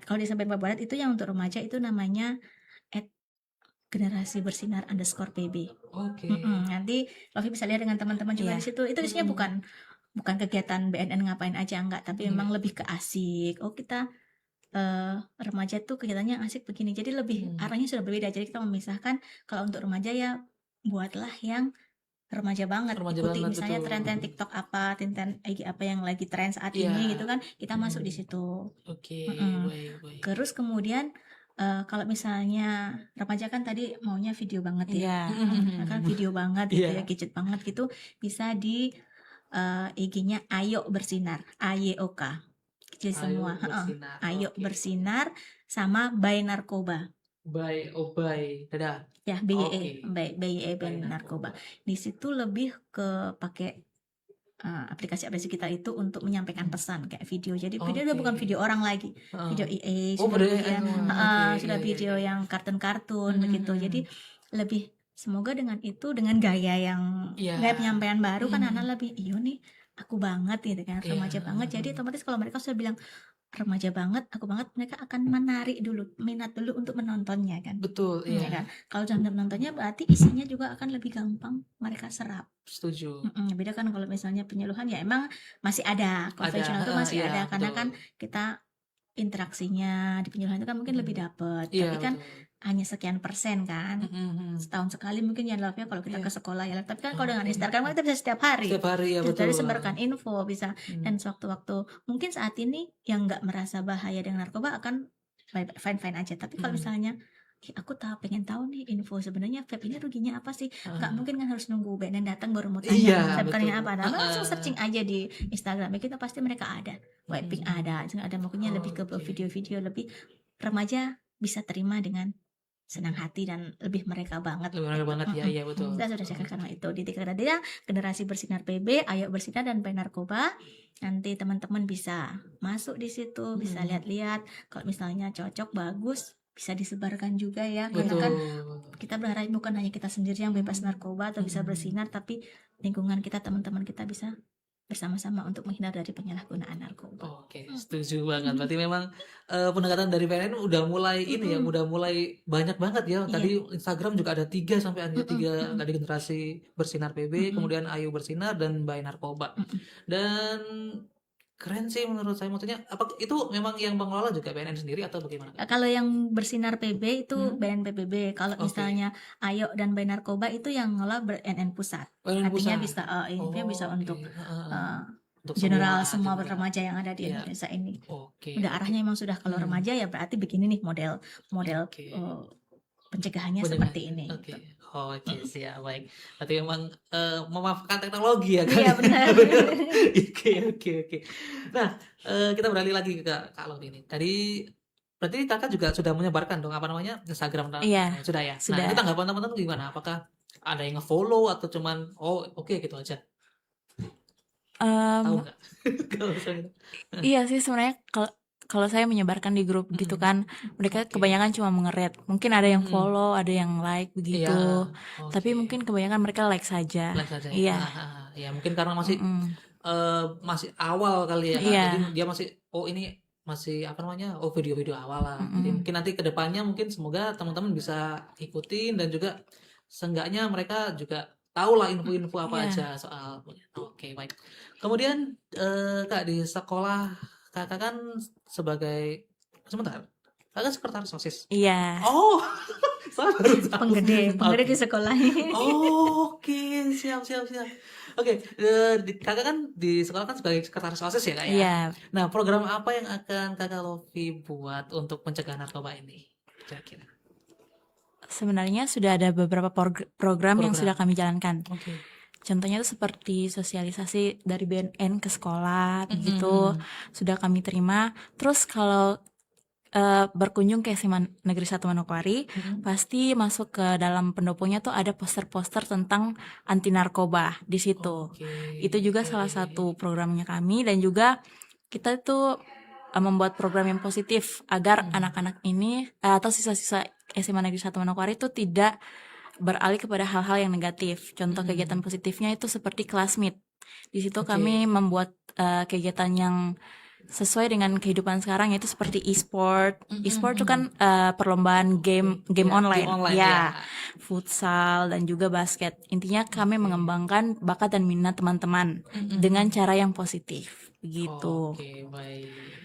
Kalau di Instagram Papua Barat itu yang untuk remaja itu namanya generasi bersinar _pb. Oke. Nanti Lovi bisa lihat dengan teman-teman juga Iya. di situ. Itu isinya bukan kegiatan BNN ngapain aja enggak, tapi memang lebih ke asik. Oh, kita remaja tuh kegiatannya asik begini. Jadi lebih arahnya sudah berbeda. Jadi kita memisahkan kalau untuk remaja ya buatlah yang remaja banget. Remaja Ikuti banget, misalnya betul. tren-tren TikTok apa, tren IG apa yang lagi tren saat Iya. ini gitu kan. Kita masuk di situ. Oke, baik. Terus kemudian kalau misalnya remaja kan tadi maunya video banget ya, Iya. kan video banget gitu Iya. ya, gadget banget gitu, bisa di IG-nya Ayo Bersinar, AYOK, kecil semua, Bersinar. Ayo Oke. Bersinar sama By Narkoba, Bye, dadah. ya Oke. BYE By By Narkoba. Di situ lebih ke pakai aplikasi kita itu untuk menyampaikan pesan kayak video. Jadi video udah Oke. bukan video orang lagi, video EA, Oh, sudah udah video, oke, sudah iya, video iya. yang kartun-kartun begitu. Jadi lebih semoga dengan itu, dengan gaya yang Iya. gaya penyampaian baru kan anak lebih iyo nih aku banget gitu kan, Iya. remaja banget. Jadi otomatis kalau mereka sudah bilang remaja banget, aku banget, mereka akan menarik dulu, minat dulu untuk menontonnya kan. Betul, Ya iya. kan? Kalau sudah menontonnya berarti isinya juga akan lebih gampang mereka serap. Setuju. Beda kan kalau misalnya penyuluhan ya emang masih ada, konvensional itu masih iya, ada karena betul. kan kita interaksinya di penyuluhan itu kan mungkin lebih dapet. Iya, Tapi kan betul. hanya sekian persen kan. Setahun sekali mungkin ya live-nya kalau kita Iya. ke sekolah ya. Tapi kan kalau dengan Instagram kan kita bisa setiap hari. Setiap hari ya Bisa betul. sebarkan info, bisa. Dan sewaktu-waktu mungkin saat ini yang nggak merasa bahaya dengan narkoba akan fine-fine aja. Tapi kalau misalnya aku pengen tahu nih info sebenarnya vape ini ruginya apa sih? Nggak mungkin kan harus nunggu BNN datang baru mau tanya Iya, vape-nya betul. apa. Nah, langsung searching aja di Instagram kita pasti mereka ada. Vaping ada mungkinnya lebih ke Oke. video-video lebih remaja bisa terima dengan senang hati dan lebih mereka banget. Lebih banget ya, iya betul. Kita sudah cek karena itu di TikTok tadi ya, generasi bersinar PB, Ayo Bersinar dan By Narkoba. Nanti teman-teman bisa masuk di situ, bisa lihat-lihat. Kalau misalnya cocok bagus, bisa disebarkan juga ya. Karena Betul. kan kita berharap bukan hanya kita sendiri yang bebas narkoba atau bisa bersinar, tapi lingkungan kita, teman-teman kita bisa bersama-sama untuk menghindar dari penyalahgunaan narkoba. Oke, setuju banget. Berarti memang pendekatan dari PNN udah mulai ini ya, udah mulai banyak banget ya. Tadi Instagram juga ada 3 sampai ada 3 tadi generasi bersinar PB, kemudian Ayo Bersinar dan By Narkoba. Dan Keren sih menurut saya. Maksudnya apa itu memang yang mengelola juga BNN sendiri atau bagaimana, Kak? Kalau yang Bersinar PB itu Hmm? BNPB. Kalau Oke. misalnya Ayo dan Bayi Narkoba itu yang ngelola BNN Pusat. BNN Artinya pusat. bisa intinya bisa Oh, untuk oke. Heeh. eh, Untuk general semua semua juga. remaja yang ada di Iya. Indonesia ini. Oke, Udah oke. arahnya emang sudah kalau Hmm. remaja ya berarti begini nih model Oke. pencegahannya Pendengar. seperti ini. Oke. Gitu. Oke, siap, baik. Berarti memang memanfaatkan teknologi ya, Kak? Iya benar. Oke, oke, oke. Nah, kita beralih lagi ke Kak Lofi ini. Tadi berarti Kakak juga sudah menyebarkan dong apa namanya Instagram Iya, sudah ya. Nah, sudah. itu tanggapan teman-teman gimana? Apakah ada yang nge-follow atau cuman oh oke gitu aja? Tahu Em, nggak? Kalau misalnya. iya sih sebenarnya kalau saya menyebarkan di grup gitu kan, mereka Oke. kebanyakan cuma menge-read. Mungkin ada yang Mm-mm. follow, ada yang like Iya, begitu. Tapi oke. mungkin kebanyakan mereka like saja. Like saja ya. Iya. Ya mungkin karena masih Mm-mm. masih awal kali ya Kak. Iya. Jadi dia masih oh ini masih apa namanya? Oh video-video awal lah. Jadi Mm-mm. mungkin nanti kedepannya mungkin semoga teman-teman bisa ikutin dan juga seenggaknya mereka juga tahu lah info-info apa Iya. aja soal. Oke, baik. Kemudian Kak di sekolah Kakak kan sebagai sebentar. Kakak sekretaris OSIS. Iya. Oh, saya baru tahu. Penggede Oke. di sekolah. Oh, oke, siap, siap, siap. Oke, Kakak kan di sekolah kan sebagai sekretaris OSIS ya, Kak ya? Iya. Nah, program apa yang akan Kakak Lofi buat untuk mencegah narkoba ini? Kira-kira. Sebenarnya sudah ada beberapa program yang sudah kami jalankan. Oke. Contohnya itu seperti sosialisasi dari BNN ke sekolah, begitu sudah kami terima. Terus kalau berkunjung ke SMA Negeri 1 Manokwari, pasti masuk ke dalam pendoponya tuh ada poster-poster tentang anti narkoba di situ. Oke. Itu juga salah satu programnya kami, dan juga kita tuh membuat program yang positif agar anak-anak ini atau siswa-siswa SMA Negeri 1 Manokwari itu tidak beralih kepada hal-hal yang negatif. Contoh kegiatan positifnya itu seperti classmeet. Di situ kami membuat kegiatan yang sesuai dengan kehidupan sekarang, yaitu seperti e-sport. E-sport itu kan perlombaan game online. Ya, futsal dan juga basket. Intinya kami mengembangkan bakat dan minat teman-teman dengan cara yang positif. Begitu. Oke, baik.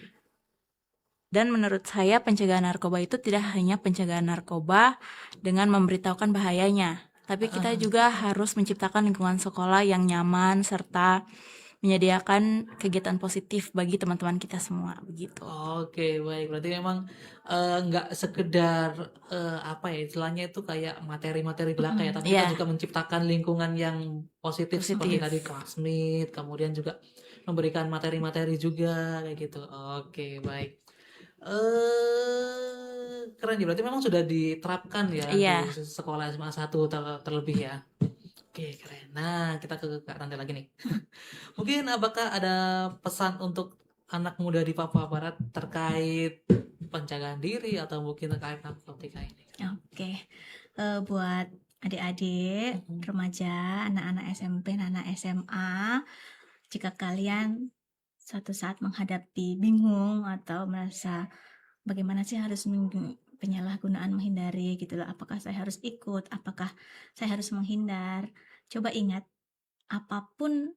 Dan menurut saya pencegahan narkoba itu tidak hanya pencegahan narkoba dengan memberitahukan bahayanya, tapi kita juga harus menciptakan lingkungan sekolah yang nyaman serta menyediakan kegiatan positif bagi teman-teman kita semua, begitu. Oke, baik. Berarti memang nggak sekedar apa ya istilahnya itu kayak materi-materi belaka ya, tapi kita juga menciptakan lingkungan yang positif. Seperti tadi classmate, kemudian juga memberikan materi-materi juga kayak gitu. Oke, baik. Keren ya, berarti memang sudah diterapkan ya di sekolah SMA 1 terlebih ya. Oke, keren. Nah, kita ke Kak Randa lagi nih. Mungkin apakah ada pesan untuk anak muda di Papua Barat terkait penjagaan diri atau mungkin terkait narkotika ini? Oke. Buat adik-adik, remaja, anak-anak SMP, anak SMA, jika kalian suatu saat menghadapi bingung atau merasa bagaimana sih harus penyalahgunaan menghindari gitu loh, apakah saya harus ikut, apakah saya harus menghindar, coba ingat apapun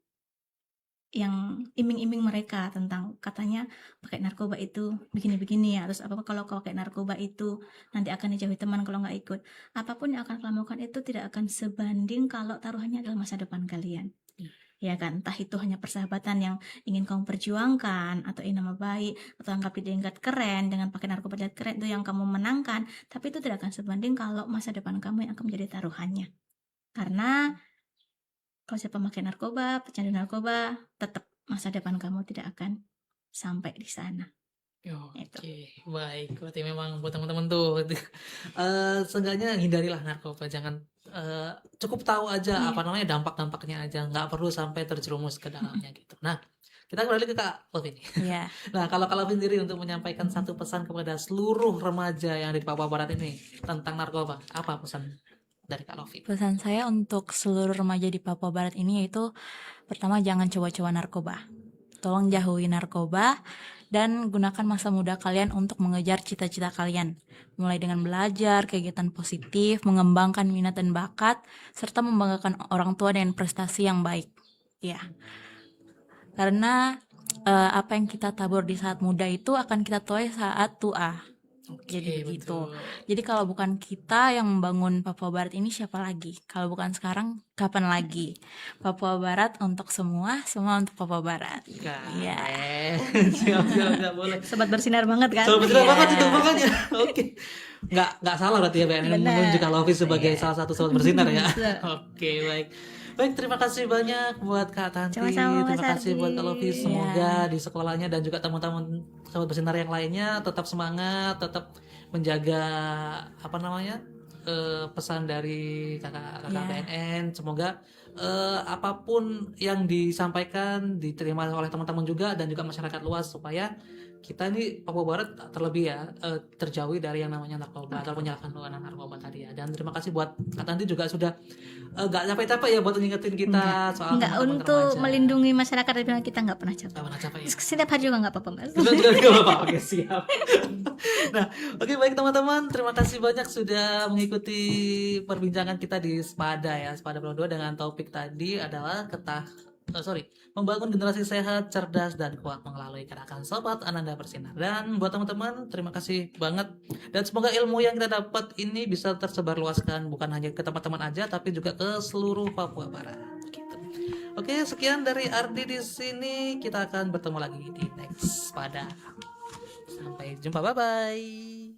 yang iming-iming mereka tentang katanya pakai narkoba itu begini-begini ya, terus apa kalau pakai narkoba itu nanti akan dijauhi teman kalau nggak ikut, apapun yang akan kalian lakukan itu tidak akan sebanding kalau taruhannya adalah masa depan kalian. Ya kan, entah itu hanya persahabatan yang ingin kamu perjuangkan atau ingin nama baik atau anggap dianggap keren dengan pakai narkoba dan keren itu yang kamu menangkan, tapi itu tidak akan sebanding kalau masa depan kamu yang akan menjadi taruhannya. Karena kalau siapa pakai narkoba, pecandu narkoba, tetap masa depan kamu tidak akan sampai di sana. Oke, baik. Berarti memang buat teman-teman tuh seenggaknya hindarilah narkoba, jangan cukup tahu aja apa namanya dampak-dampaknya aja, nggak perlu sampai terjerumus ke dalamnya gitu. Nah, kita kembali ke Kak Lovin. Nah, kalau Kak Lovin sendiri untuk menyampaikan satu pesan kepada seluruh remaja yang ada di Papua Barat ini tentang narkoba, apa pesan dari Kak Lovin? Pesan saya untuk seluruh remaja di Papua Barat ini yaitu pertama, jangan coba-coba narkoba. Tolong jauhi narkoba dan gunakan masa muda kalian untuk mengejar cita-cita kalian. Mulai dengan belajar, kegiatan positif, mengembangkan minat dan bakat, serta membanggakan orang tua dengan prestasi yang baik. Ya. Karena apa yang kita tabur di saat muda itu akan kita tuai saat tua. Jadi begitu. betul. Jadi kalau bukan kita yang membangun Papua Barat ini, siapa lagi? Kalau bukan sekarang, kapan lagi? Papua Barat untuk semua, semua untuk Papua Barat. Iya. Siap, boleh. Sobat bersinar banget kan? Sobat bersinar Iya. banget itu makanya. Oke. Nggak salah berarti ya BNN Benar. menunjuk Alfi sebagai Iya. salah satu sobat bersinar ya. Betul. Oke, baik. Baik, terima kasih banyak buat Kak Tanti. Sama-sama, Mas Terima kasih buat Kak Lofi. Ardi. Semoga di sekolahnya dan juga teman-teman sobat bersinar yang lainnya tetap semangat, tetap menjaga apa namanya? Pesan dari kakak Iya. BNN. Semoga apapun yang disampaikan diterima oleh teman-teman juga dan juga masyarakat luas supaya kita ini Papua Barat terlebih ya terjauhi dari yang namanya narkoba atau penyalahgunaan narkoba tadi ya. Dan terima kasih buat Kak Tanti juga sudah gak capek-capek ya buat ngingetin kita soal Enggak, teman-teman untuk remaja. melindungi masyarakat dari kita nggak pernah capek. Gak pernah capek ya. Setiap hari juga nggak apa-apa, Mas. Kita juga gak apa-apa. Oke, siap. Nah, oke, baik teman-teman, terima kasih banyak sudah mengikuti perbincangan kita di Spada ya, Spada Pro 2 dengan topik tadi adalah membangun generasi sehat, cerdas, dan kuat melalui gerakan Sobat Ananda Bersinar. Dan buat teman-teman, terima kasih banget. Dan semoga ilmu yang kita dapat ini bisa tersebarluaskan bukan hanya ke teman-teman aja, tapi juga ke seluruh Papua Barat. Gitu. Oke, sekian dari Ardi di sini. Kita akan bertemu lagi di next Pada. Sampai jumpa, bye-bye.